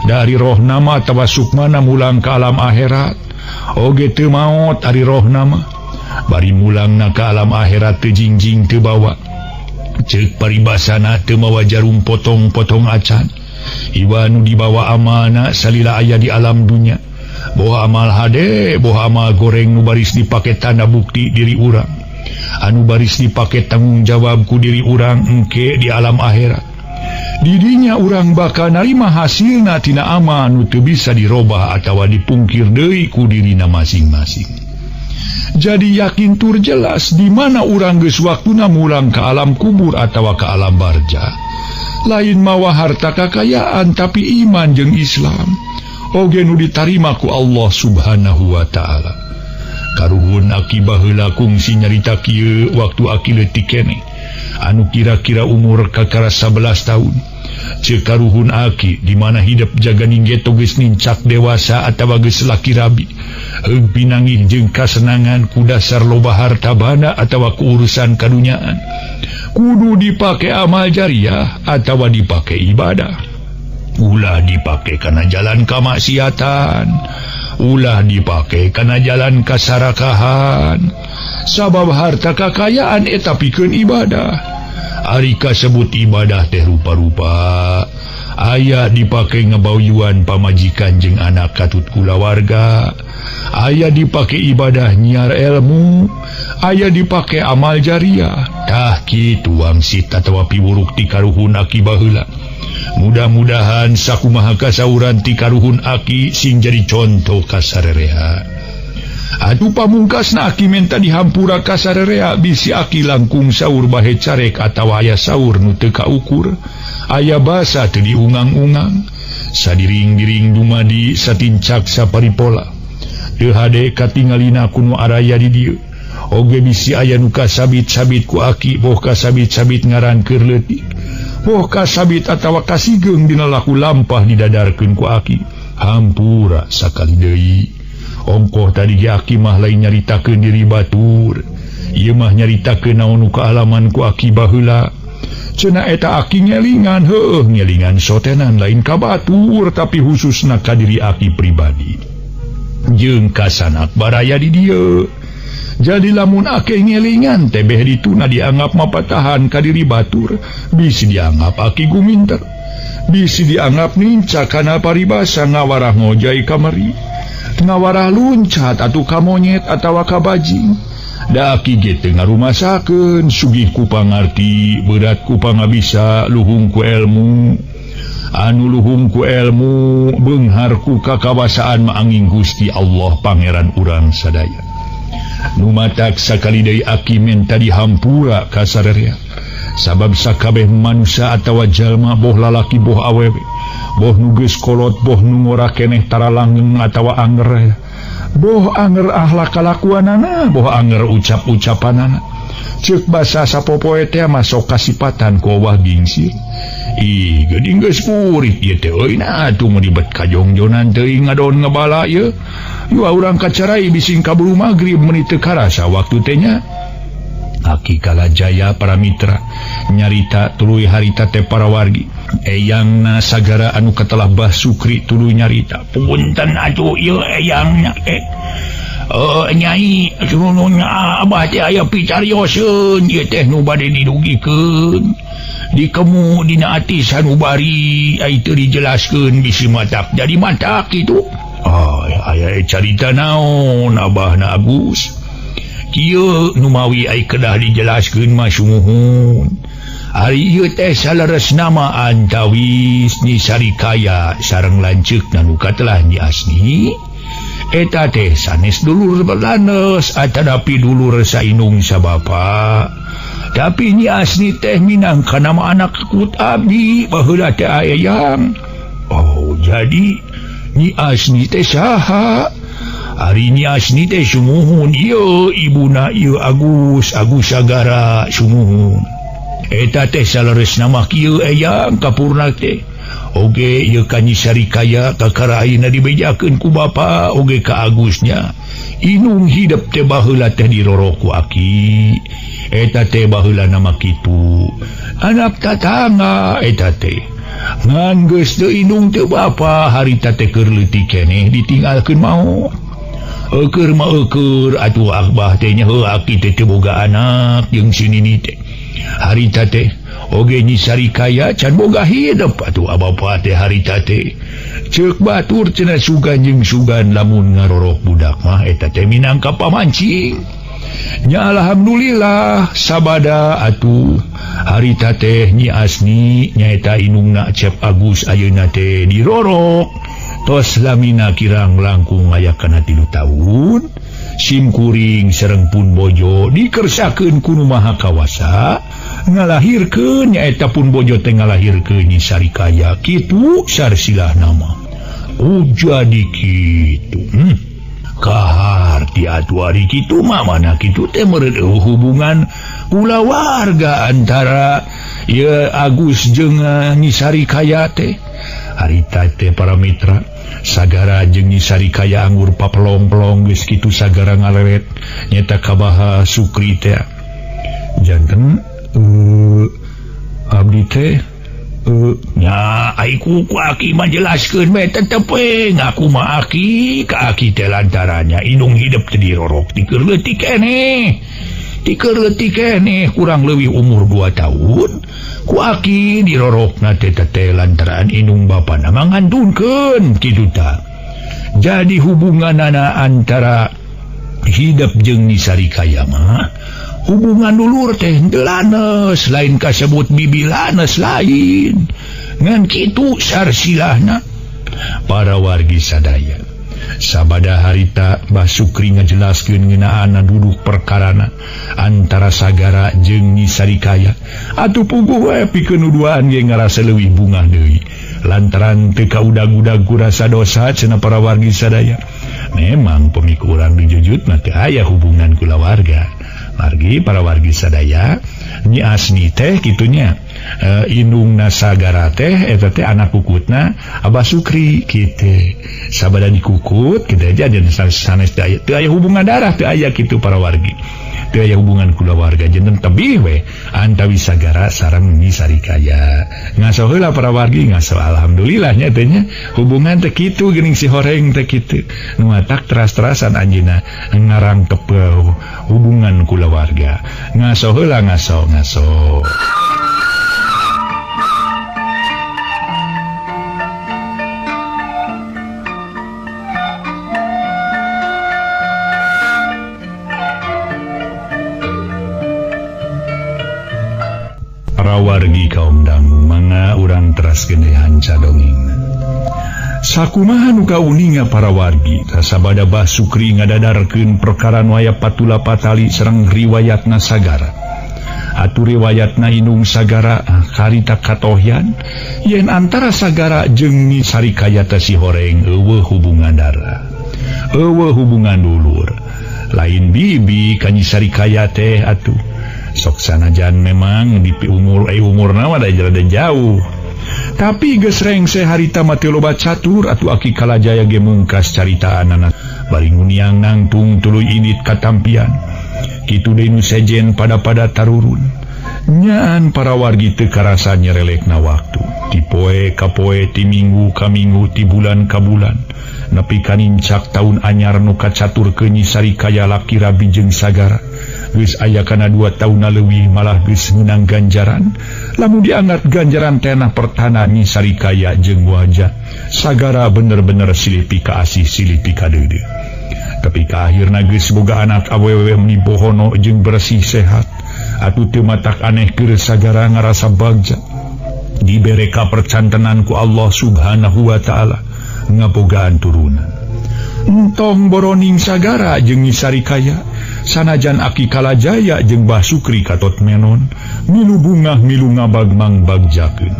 Dari rohna mah atawa sukmana mulang ka alam akhirat. Oge teu maot ari rohna mah. Bari mulangna ka alam akhirat teu jingjing teu bawa. Ceuk paribasana teu mawa jarum potong-potong acan. Iwa nu dibawa amalna salila aya di alam dunya. Boh amal hade, boh amal goreng nu baris dipake tanda bukti diri urang. Anu baris dipake tanggung jawab ku diri urang engke di alam akhirat. Didinya urang bakal narima hasilna tina amal nu teu bisa dirobah atawa dipungkir deui ku dirina masing-masing. Jadi yakin tur jelas di mana urang geus waktuna mulang ka alam kubur atawa ka alam barja. Lain mawa harta kakayaan tapi iman jeung Islam oge nu ditarima ku Allah Subhanahu wa taala. Karuhun aki baheula kungsi nyarita kieu waktu aki leutik keneh anu kira-kira umur kakara 11 tahun. Ceuk karuhun aki di mana hidup jaga ninggeto geus nincak dewasa atawa geus laki rabi. Heug pinangih jeung kasenangan ku dasar loba harta bana atawa ku urusan kadunyaan. Kudu dipake amal jariah atawa dipake ibadah. Ulah dipake kana jalan kamaksiatan, ulah dipake kana jalan kasarakahan. Sabab harta kakayaan eta pikeun ibadah. Ari kasebut ibadah teh rupa-rupa. Aya dipake ngabauyuan pamajikan jeung anak katut kulawarga. Aya dipake ibadah nyiar ilmu, aya dipake amal jariah. Tah kitu wangsit atawa piwuruk ti karuhun aki baheula. Mudah-mudahan sakumaha kasauran ti karuhun aki sing jadi contoh kasarerea. Atuh pamungkasna aki menta dihampura kasarerea bisi aki langkung saur bahe carek atawa aya saur nu teu kaukur, aya basa teu diungang-ungang, sadiring-diring dumadi satincak saparipola. Teu hade katingalina kuno araya di dieu. Oge bisi aya nu kasabit-sabit ku aki, boh kasabit-sabit ngaran keur leutik. Boh kasabit atawa kasigeung dina laku lampah didadarkeun ku aki. Hampura sakali deui. Ongkoh tadi ge aki mah lain nyaritakeun diri batur. Ieu mah nyaritakeun naon nu kaalaman ku aki baheula. Cenah eta aki ngelingan, heueuh ngelingan sotenan lain ka batur tapi khususna ka diri aki pribadi. Jeung kasanak baraya di dieu. Jadi lamun ake ngelingan teh beh dituna dianggap mapatahan ka diri batur, bisi dianggap aki guminter, bisi dianggap nincak kana paribasa ngawarah ngojai kamari, ngawarah luncat atuh ka monyet atawa ka bajing. Da aki ge teu ngarumasakeun sugih ku pangarti, berat ku pangabisa, luhung ku ilmu. Anu luhung ku ilmu, beunghar ku kakawasaan maanging Gusti Allah pangeran urang sadaya. Nu matak sakali deui aki menta dihampura kasarerea. Sabab sakabeh manusia atawa jalma boh lalaki boh awewe, boh nu geus kolot boh nu ngora keneh tara langgeng atawa anger, boh anger akhlak kalakuanana, boh anger ucap-ucapanana. Ceuk basa sapopoe teh mah sok kasipatan ku owah gingsir. Geuning geus purit ieu teh euy nah atuh mun dibet kajongjonan teuing ngadon ngabala ieu. Yua urang kacarai bising kaburu magrib menit teu karasa waktu teh nya. Aki Kalajaya para mitra nyarita tuluy harita teh para wargi. Eyangna sagara anu katelah Bah Sukri tuluy nyarita. Punten atuh ieu eyangna Nyai sunun abah teh aya picarioseun ieu teh nu bade didugikeun. Dikemu dina ati sanubari ai teu dijelaskeun bisi matak jadi matak kitu. Aya carita naon abahna Agus? Kieu nu mawi ai kedah dijelaskeun mah sumuhun. Ari ieu teh saleres nama antawis Nyi Sarikaya sareng lanceukna nu katelah Nyi Asni. Eta teh sanes dulur berlanes atanapi dulur sainung sabapa. Tapi Nyi Asni teh minangka nama anak kut abdi baheula teh ayang. Jadi Nyi Asni teh saha? Ari Nyi Asni teh sumuhun ieu ibuna ieu Agus Sagara sumuhun. Eta teh saleres nama kieu eyang kapurna teh. Oge ieu ka Nyi Sarikaya kakara ayeuna dibejakeun ku bapa oge ka Agusnya. Inung hidup teh baheula teh diroro ku aki. Eta teh baheula nama kitu. Anak tatangga eta teh. Ngan geus teu inung teu bapa harita teh keur leutik keneh ditinggalkeun maot. Keur mah keur atuh Abah teh nya heuh aki teh teu boga anak jeung si Nini teh. Harita teh oge Nyi Sarikaya can boga hidup atuh abapa teh harita teh. Ceuk batur cenah sugan jeung sugan lamun ngarorok budak mah eta teh minangka pamancing. Nya alhamdulillah sabada atuh harita teh Nyi Asni nyaeta inungna Cep Agus ayeuna teh dirorok. Tos lamina kirang langkung aya kana 3 taun. Sim kuring sareng Pun Bojo dikersakeun ku Nu Maha Kawasa ngalahirkeun nyaeta Pun Bojo teh ngalahirkeun Nyi Sarikaya kitu sarsilah nama. Jadi kitu. Kahar ti atuh ari kitu mah mana kitu teh meureun hubungan kulawarga antara ieu Agus jeung Nyi Sarikaya teh. Harita teh para mitra sagara jeung Nyi Sarikaya anggur papelong-pelong geus kitu sagara ngaleret nyata kabaha Sukri teh. Janten abdi teh nya aiku ku aki mah jelaskeun bae tetep we ngaku mah aki ka aki teh lantarannya inung hidup teh dirorok dikeur leutik keneh kurang leuwih umur 2 tahun ku aki dirorokna teh lantaran inung bapana mangandunkeun kitu tah. Jadi hubunganana antara hidup jeung Nyi Sarikaya mah hubungan dulur teh teu lanes lain kasebut bibi lanes lain ngan kitu sarsilahna. Para wargi sadaya sabada harita Bah Sukri ngajelaskeun ngeunaan duduk perkarana antara sagara jeung Nyi Sarikaya atuh puguh wae pikeun nuduhan ge ngarasa leuwih bungah deui lantaran teu kaudag-udag ku rasa dosa cenah para wargi sadaya. Memang pemikuran dijujut mah teu aya hubungan kulawarga. Margi para wargi sadaya Nyi Asni teh kitunya indungna sagara teh eta teh anak kukutna Abah Sukri kitu. Sabada dikukut kitu aja dan sanes daya teu aya hubungan darah teu aya kitu para wargi. Teu aya hubungan kulawarga janten tebih we antawi sagara sareng Nyi Sarikaya. Ngaso heula para wargi ngaso alhamdulillah nya teh nya hubungan teh kitu geuning si horeng teh kitu. Nu matak teras-terasan anjeunna ngarangkep hubungan kulawarga. Ngaso heula ngaso. Para wargi kaum dangu manga urang teraskeun hanca dongeng. Sakumaha nu kauninga para wargi sabada Bah Sukri ngadadarkeun perkara nu aya patula patali sareng riwayatna sagara. Atuh riwayatna inung sagara karita katohyan yen antara sagara jeung Nyi Sarikaya teh si horeng eueuh hubungan darah. Eueuh hubungan dulur. Lain bibi ka Nyi Sarikaya teh atuh. Sok sanajan memang di umurna mah da jauh. Tapi gesreng seharita mati loba catur atuh Aki Kalajaya ge mungkas caritaan anak bari nguniang nangtung tuluy init katampian kitu deui nu sejen pada tarurun nyaan para wargi teu karasa nyerelekna waktu ti poe ka poe ti minggu ka minggu ti bulan ka bulan nepi ka nincak taun anyar nu kacaturkeun Nyi Sarikaya laki rabi jeung sagara geus aya kana 2 taunna leuwih malah geus meunang ganjaran lamun diangkat ganjaran tanah pertana Nyi Sarikaya jeung wajah sagara bener-bener silih pika asih silih pika deudeu tapi ka akhirna geus boga anak awewe meni bohono jeung bersih sehat atuh teu matak aneh keur sagara ngarasa bagja dibere kapercantenan ku Allah Subhanahu wa taala ngabogaan turunan entong boroning sagara jeung Nyi Sarikaya sanajan Aki Kalajaya jeung Mbah Sukri katot menon milu bungah milu ngabagmang bagjakeun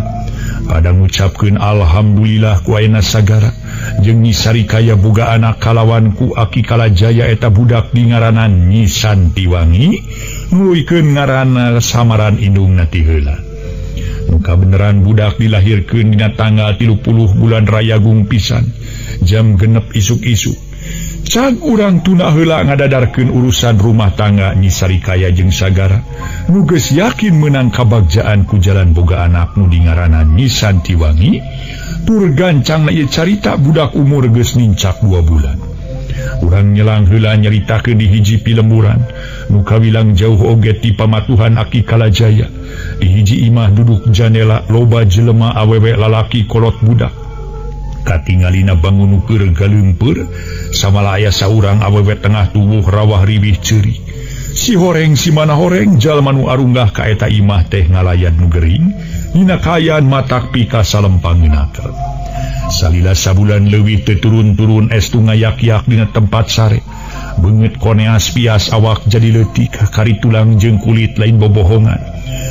pada ngucapkeun alhamdulillah ku ayeuna sagara jeung Nyi Sarikaya boga anak kalawan ku Aki Kalajaya eta budak dingaranan Nyi Santiwangi nuwikeun ngaranna samaran indungna ti heula nu kabeneran budak dilahirkeun dina tanggal 30 bulan Rayagung pisan jam genep isuk-isuk cag urang tuna heula ngadadarkeun urusan rumah tangga Nyi Sarikaya jeung sagara nu geus yakin meunang kabagjaan ku jalan boga anak nu dingaranan Nyi Santiwangi tur gancangna ieu carita budak umur geus nincak 2 bulan urang nyelang heula nyaritakeun di hiji pilemburan nu kawilang jauh oge ti pamatuhan Aki Kalajaya di hiji imah duduk janela loba jelema awewe lalaki kolot budak katingalina bangun ukur galeumpeur samala aya saurang awewe tengah tubuh rawah riwih ceuri si horeng si mana horeng jalma nu arunggah ka eta imah teh ngalayan nu gering dina kaayaan matak pika salempangeunake salila sabulan leuwih teu turun-turun estu ngayak-yak dina tempat sare beungeut koneas pias awak jadi leutik kari tulang jeung kulit lain bobohongan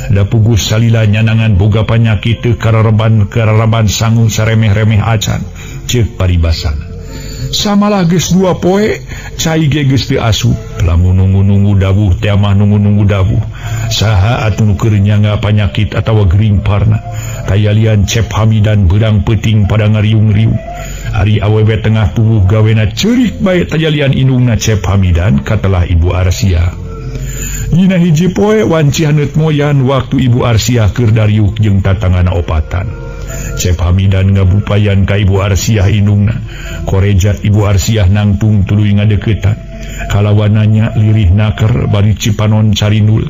da pugus salila nyanangan boga panyakit teu kararaban sangu saremeh-remeh acan ceuk paribasana samalah geus 2 poe cai ge geus teu asup lamun nunggu-nunggu dawuh teh mah nunggu-nunggu dawuh saha atuh nu keur nyangga panyakit atawa gering parna kayalian Cep Hamidan beurang peuting pada ngariung-riung ari awewe tengah tubuh gawena ceurik bae tajalian indungna Cep Hamidan katelah Ibu Arsia dina hiji poe wanci haneut moyan waktu Ibu Arsia keur dariuk jeung tatangana opatan Cep Hamidan ngabupayan ka Ibu Arsia indungna korejat Ibu Arsia nangtung tuluy ngadeuketan kalawananya lirih naker bari cipanon carinul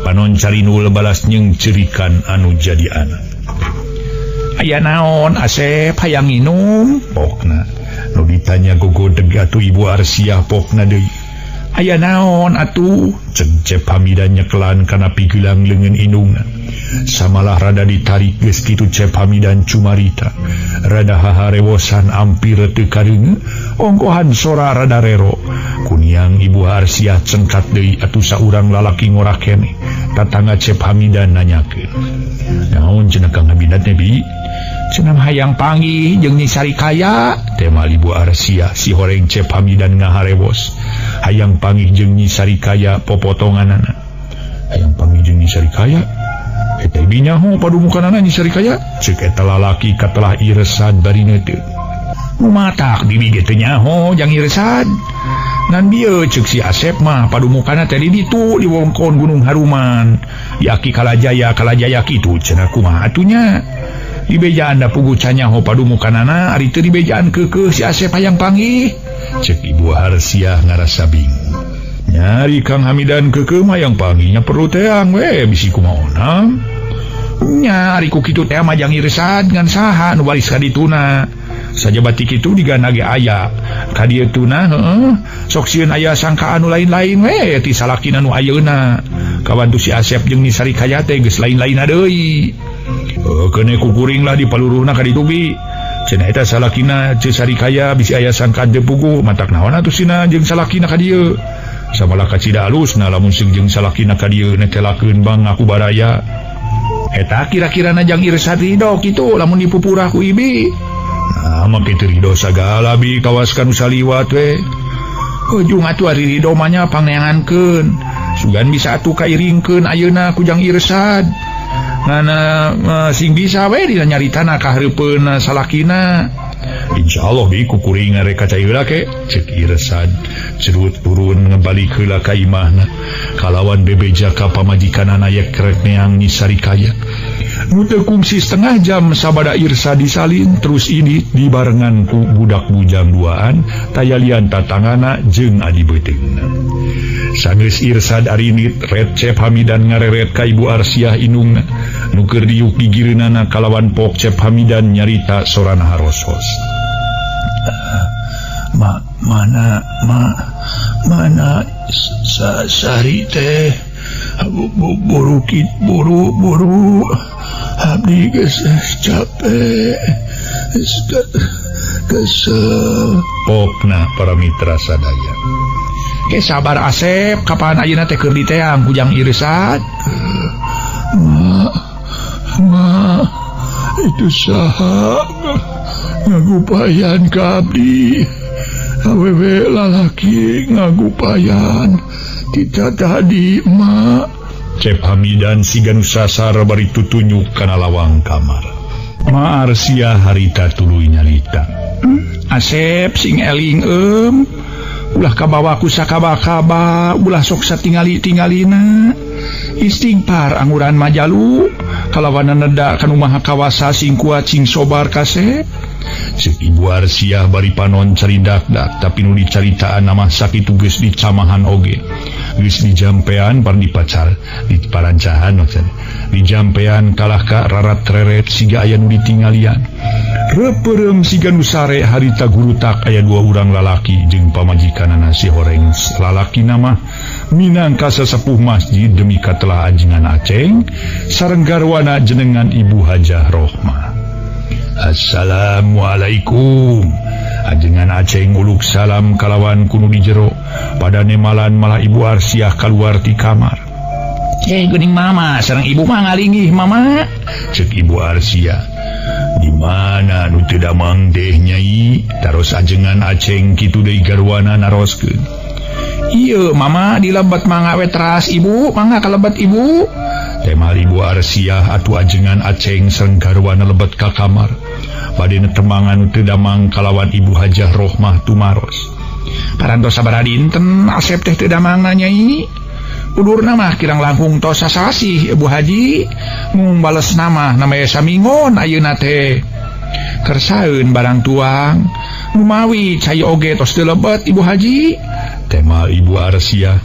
panon carinul balas nyeng cerikan anu jadi anak aya naon Asep hayang minum pokna nu ditanya gogodeg atuh Ibu Arsia pokna deui aya naon atuh ceuk Cep Hamidan nyekelan kana pigelang leungeun indungna samalah rada ditarik geus kitu Cep Hamidan cumarita rada haharewosan ampir teu kareungeun ongkohan sora rada rero kuniang Ibu Arsia cengkat deui atuh saurang lalaki ngora keneh tatangga Cep Hamidan nanyakeun naon cenah Kang Hamidan teh bi cenah hayang panggih jeung Nyi Sarikaya tema Ibu Arsia si horeng Cep Hamidan ngaharewos hayang panggih jeung Nyi Sarikaya popotonganana hayang panggih jeung Nyi Sarikaya eta binyaho padumukanana Nyi Sarikaya ceuk eta lalaki katelah iresad bari neuteu nu matak bibi ge teu nyaho jang iresad ngan bieu ceuk si Asep mah padumukana teh di ditu di wewengkon Gunung Haruman di Aki Kalajaya kitu cenah kumaha atunya di bejaan da pugu canyaho padumukanana ari teu di bejaan keukeuh si Asep hayang panggih ceuk Ibu Arsia ngarasa bingung nyari Kang Hamidan keukeuh mah hayang panggih nya perlu teang we bisi kumaha nya ari ku kitu teh mah jang iresad ngan saha nu waris ka dituna sajabati kitu digana ge aya ka dieu tuna heuh sok sieun aya sangka anu lain-lain we ti salakina nu ayeuna kawantu si Asep jeung Nyi Sarikaya teh geus lain-lainna deui kene kukuring lah di paluruhna ka ditu bi cenah eta salakina Nyi Sarikaya bisi aya sangkaan teu puguh matak naon atuh sina jeung salakina ka dieu samalah kacida alusna lamun seung jeung salakina ka dieu netelakeun bang aku baraya eta kira-kirana jang iresad ridho kitu lamun dipupurah ku ibi mah kitu ridho sagala bi kawaskan usaliwat we ujung atuh ari ridho mah nya pangneangankeun sugan bisa atuh kairingkeun ayeuna ku jang iresad ngana sing bisa we dina nyaritana kahareupeun salakina. Insyaallah di kukuring ngareka caira ke cek Irsad cerut turun ngebalik heula ka imahna kalawan bebeja ka pamajikanana aya krek neang Nisarikaya. Nu teu kungsi setengah jam sabada Irsad disalin terus ini dibarengan ku budak bujang duaan tayalian tatangana jeung adi beuteungna. Sageus Irsad arinit red Cep Hamidan ngareret ka Ibu Arsiah indungna nu keur diuk digireunana kalawan pok Cep Hamidan nyarita sorana haros-hos. Mana Sari teh buru abdi geus capek kesel pokna para mitra sadaya. Ke sabar Asep kapan ayeuna teh keur diteang kujang Irsad. Ma itu saha ngagupayan ka abdi awewe lalaki ngagupayan kita tadi ma. Cep Hamidan siga nu sasar bari tutunjuk kana lawang kamar. Ma Arsiah harita tuluy nyarita. Asep sing eling ulah kabawa ku sakaba-kaba ulah sok satingali-tingalina istighfar anguran majalu kalawan neda kanu maha kawasa sing kuat sing sobar kasep. Cek Ibu Arsiah bari panon caridak-dak tapi nu dicaritaan nama sakitu geus dicamahan oge geus dijampean par dipacar di parancahan maksudna dijampean kalah ka rarat reret siga aya nu ditinggalian reupeurem siga nu sare harita gurutak aya 2 urang lalaki jeung pamajikanana si horeng lalaki nama minangka sesepuh masjid demi katelah ajengan Aceng sareng garwana jenengan Ibu Hajah Rohmah. Assalamualaikum. Ajengan Aceng nguluk salam kalawan kuno di jero pada nemalan malah Ibu Arsiah keluar ti kamar. Geuning mama sareng ibu mah ngalinggih mama. Cek Ibu Arsiah. Di mana nu teu damang teh nyai? Taros ajengan Aceng kitu deui garwana naroskeun. Ieu mama dilebat mangga we teras ibu, mangga kalebat ibu. Temal Ibu Arsiah atuh ajengan Aceng sareng garwana lebet ka kamar. Bade netemangan teu damang kalawan Ibu Hajah Rohmah tumaros. Parantos sabaraha dinten Asep teh teu damang nyai. Ulurna mah kirang langkung tos sasasih Ibu Haji mung bales nama samingon ayeuna teh. Kersaeun barang tuang numawi cai oge tos teu lebet Ibu Haji. Temal Ibu Arsiah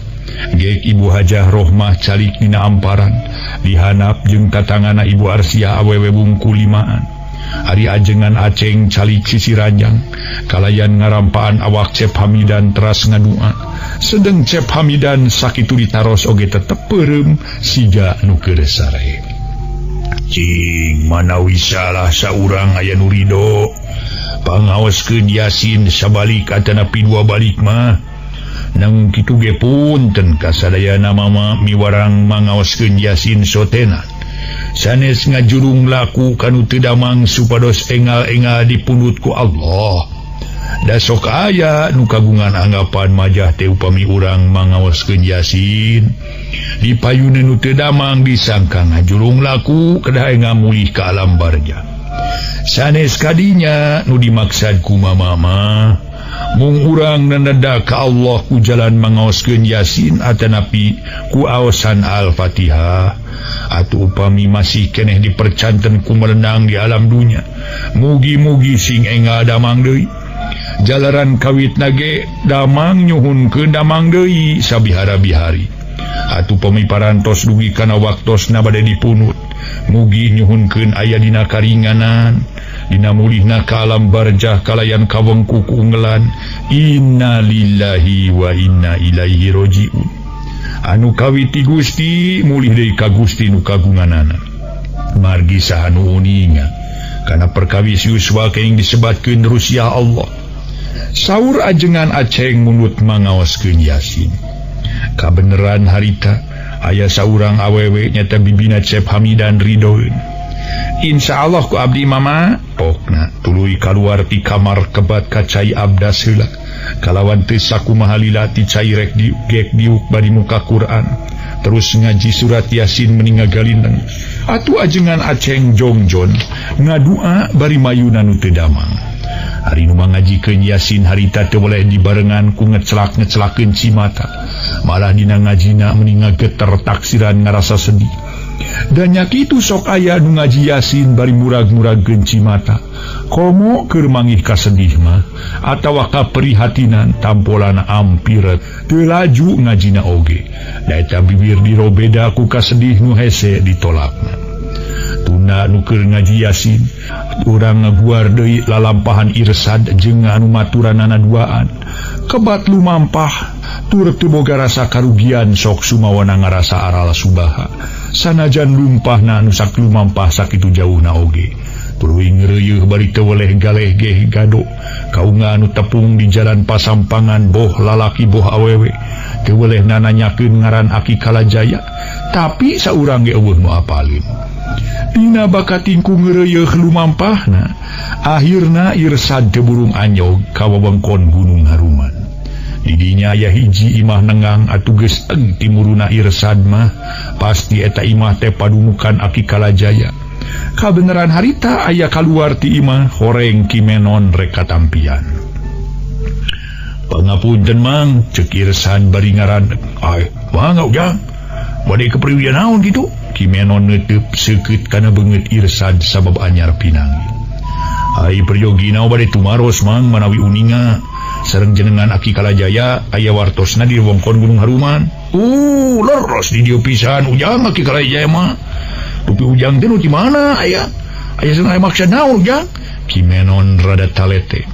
geuk Ibu Hajah Rohmah calik dina amparan dihanap jeung tatangana Ibu Arsiah awewe bungku 5an. Ari ajengan Aceng calik sisi ranjang kalayan ngarampaan awak Cep Hamidan teras ngadua sedeng Cep Hamidan sakitu ditaros oge tetep peureum siga nu keur sare. Cing manawi salah saurang aya nu ridho pangaoskeun Yasin sabalik atanapi 2 balik mah nang kitu ge punten kasadayana mama miwarang mangaoskeun Yasin sotenan sanes ngajurung laku kanu teu damang supados engal-engal dipundut ku Allah. Da sok aya nu kagungan anggapan majah teh upami urang mangaoskeun Yasin dipayuna nu teu damang disangka ngajurung laku kedah ngamulih ka alam barja. Sanes kadinya nu dimaksad ku mama mung urang naneda ka Allah ku jalan mangaoskeun Yasin atanapi ku aosan Al-Fatihah atuh upami masih keneh dipercanten ku merenang di alam dunya mugi-mugi sing engal damang deui jalaran kawitna ge damang nyuhunkeun damang deui sabihara-bihari atuh pamiparantos dugi kana waktosna bade dipunut mugi nyuhunkeun aya dina karinganan dina mulihna ka alam barjah kalayan kawengku kuunggelan innalillahi wa inna ilaihi rajiun. Anu kawiti Gusti mulih deui ka Gusti nu kagunganana margi saha nu uninga kana perkawis yuswa keing disebatkeun Rusia Allah. Saur ajengan Aceng munut mangaoskeun Yasin kabeneran harita aya saurang awewe nyata bibina Cep Hamidan ridhoeun. Insyaallah ku abdi mama pokna tuluy kaluar ti kamar kebat kacai abdas heula kalawan teu sakumaha lila ti cai rek diuk bari muka Quran terus ngaji surat Yasin meninga galindeng atuh ajengan Aceng Jongjon ngadua bari mayuna nu teu damang. Hari nu ngajikeun Yasin harita teu boleh dibarengan ku ngecelak-ngecelakeun cimata, malah dina ngajina meninga geter taksiran ngarasa sedih. Dan nyakitu sok aya nu ngaji Yasin bari murag-muragkeun cimata, komo keur mangih kasedih mah atawa kaprihatinan tampolana ampir teu laju ngajina oge. Da eta bibir dirobeda ku kasedih nu hese ditolakna. Tunda nu keur ngaji Yasin, urang ngaguar deui lalampahan Irsad jeung anu maturanana duaan. Kebat lumampah tur teu boga rasa karugian sok sumawana ngarasa aral subaha. Sanajan lumpahna anu sak lumampah sakitu jauhna oge. Tuluy ngeureuyeuh bari teu weleh galeh geh gado. Kaunga anu tepung di jalan Pasampangan boh lalaki boh awewe. Teu weleh nananyakeun ngaran Aki Kalajaya, tapi saurang ge eueuh nu apalin. Dina bakatingku ngeureuyeuh lumampahna, akhirna Irsad teu burung anyog ka wewengkon Gunung Haruman. Didinya aya hiji imah nengang atuh geus eung timuruna Irsad mah, pasti eta imah teh padumukan Aki Kalajaya. Kabeneran harita aya kaluar ti imah horeng Kimenon rek katampian. Pangapunten mang, ceuk Irsad bari ngaran, mangga ujang, bade kepriwian naon kitu? Kimenon neuteub seukeut kana beungeut Irsad sabab anyar pinangi. Ai priyogina bade tumaros mang manawi uninga sareng jenengan Aki Kalajaya aya wartosna di wewengkon Gunung Haruman. Leres di dieu pisan ujang Aki Kalajaya mah. Tapi ujang teh nu di mana aya? Aya sengaja maksud naon ujang? Kimenon rada talete.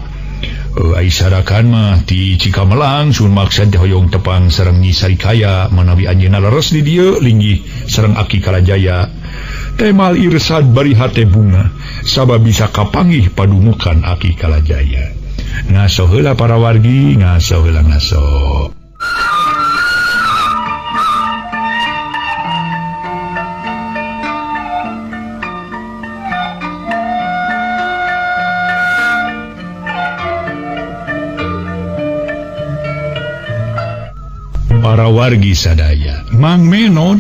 Ai sadakan mah ti Cikamelang sun maksud hoyong tepang sareng Nyi Sarikaya manawi anjeunna leres di dieu linggih sareng Aki Kalajaya. Temal Irsad bari hate bunga sabab bisa kapanggih padumukan Aki Kalajaya. Ngaso heula para wargi, ngaso heula ngaso. Para wargi sadaya, Mang Menon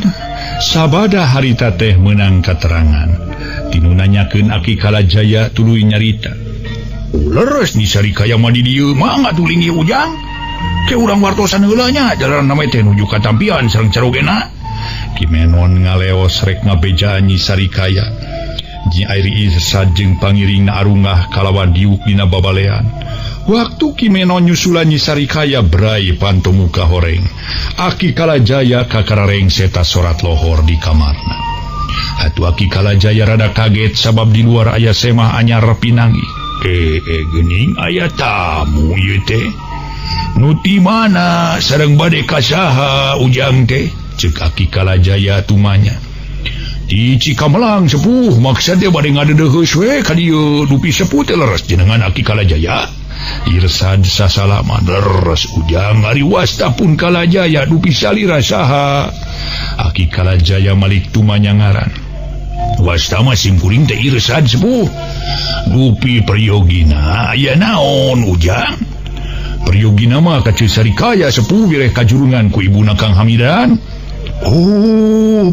sabada harita teh meunang katerangan tinu nanyakeun Aki Kalajaya tuluy nyarita. Leres Nyi Sarikaya mah di dieu mangga tulingi ujang. Ke urang wartosan heula nya jalan nama teh nuju katampian sareng carogena. Kimenon ngaleos rek ngabejaan Nyi Sarikaya. Nyi Airi Irsad jeung pangiringna arungah kalawan diuk dina babalean. Waktu Kimenon nyusulan Nyi Sarikaya berai pantomuka horeng, Aki Kalajaya kakarareng seta sorat lohor di kamarna. Atuh Aki Kalajaya rada kaget sabab di luar aya semah anyar pinangi. Geuning aya tamu ieu teh. Nu ti mana sareng bade ka saha ujang teh? Ceuk Aki Kalajaya tumanya. Di Cikamelang sepuh maksudnya bade ngadeudeus we ka dieu dupi sepuh teh leres jenengan Aki Kalajaya. Irsad sasalaman leres ujang ari wasta pun Kalajaya dupi salira saha. Aki Kalajaya malik tumanya ngaran. Wasta mah simkuring teh Irsad sepuh. Dupi priyogina aya naon ujang? Priyogina mah ka Nyi Sarikaya sepuh wireh kajurungan ku ibuna Kang Hamidan.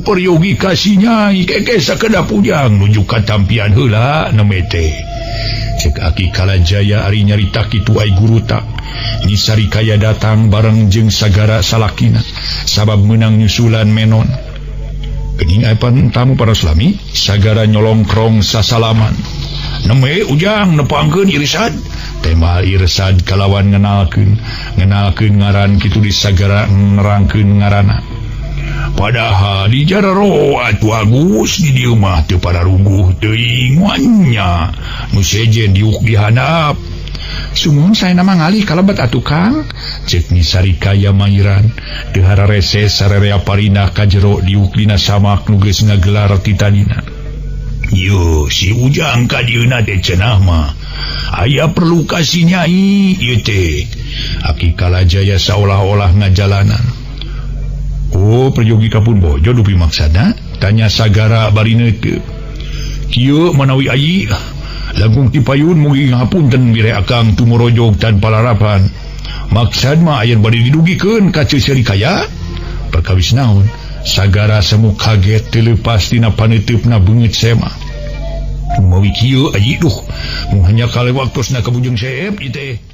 Peryogi kasih Nyai keke sakedap ujang nuju katampian heula nemete. Cek Aki Kalajaya ari nyarita kitu ai guru tak. Nyi Sarikaya datang bareng jeung sagara salakina sabab meunang nyusulan Menon. Geuning apan tamu para sulami sagara nyolongkrong sasalaman. Neme ujang nepangkeun Irsad. Temal Irsad kalawan ngenalkeun ngaran kitu di sagara nerangkeun ngaranna. Padahal di jararo atuh Agus di dieu mah teu pada rungguh teuing wanya nu sejen diuk dihandap. Sumuhun saena mangalih kalebet atuh Kang, ceuk Nyi Sarikaya mangiran teu hararese sarerea parinah ka jero diuk dina samak nu geus ngagelar ti tadina. Yo si ujang ka dieuna teh cenah mah aya perlu kasih Nyai ieu teh. Aki Kalajaya saolah-olah ngajalanan. Peryogi kapun bojo dupi maksana tanya sagara bari neuteub. Kieu manawi ayi langkung ti payun mugi ngapunten bire akang tumorojog tan palarapan. Maksad mah aya bade didugikeun ka Nyi Sarikaya perkawis naon? sagara semu kaget telepastina panetipna bengit sema mau kieu aji duh hanya kali waktu na ke bujung seep itu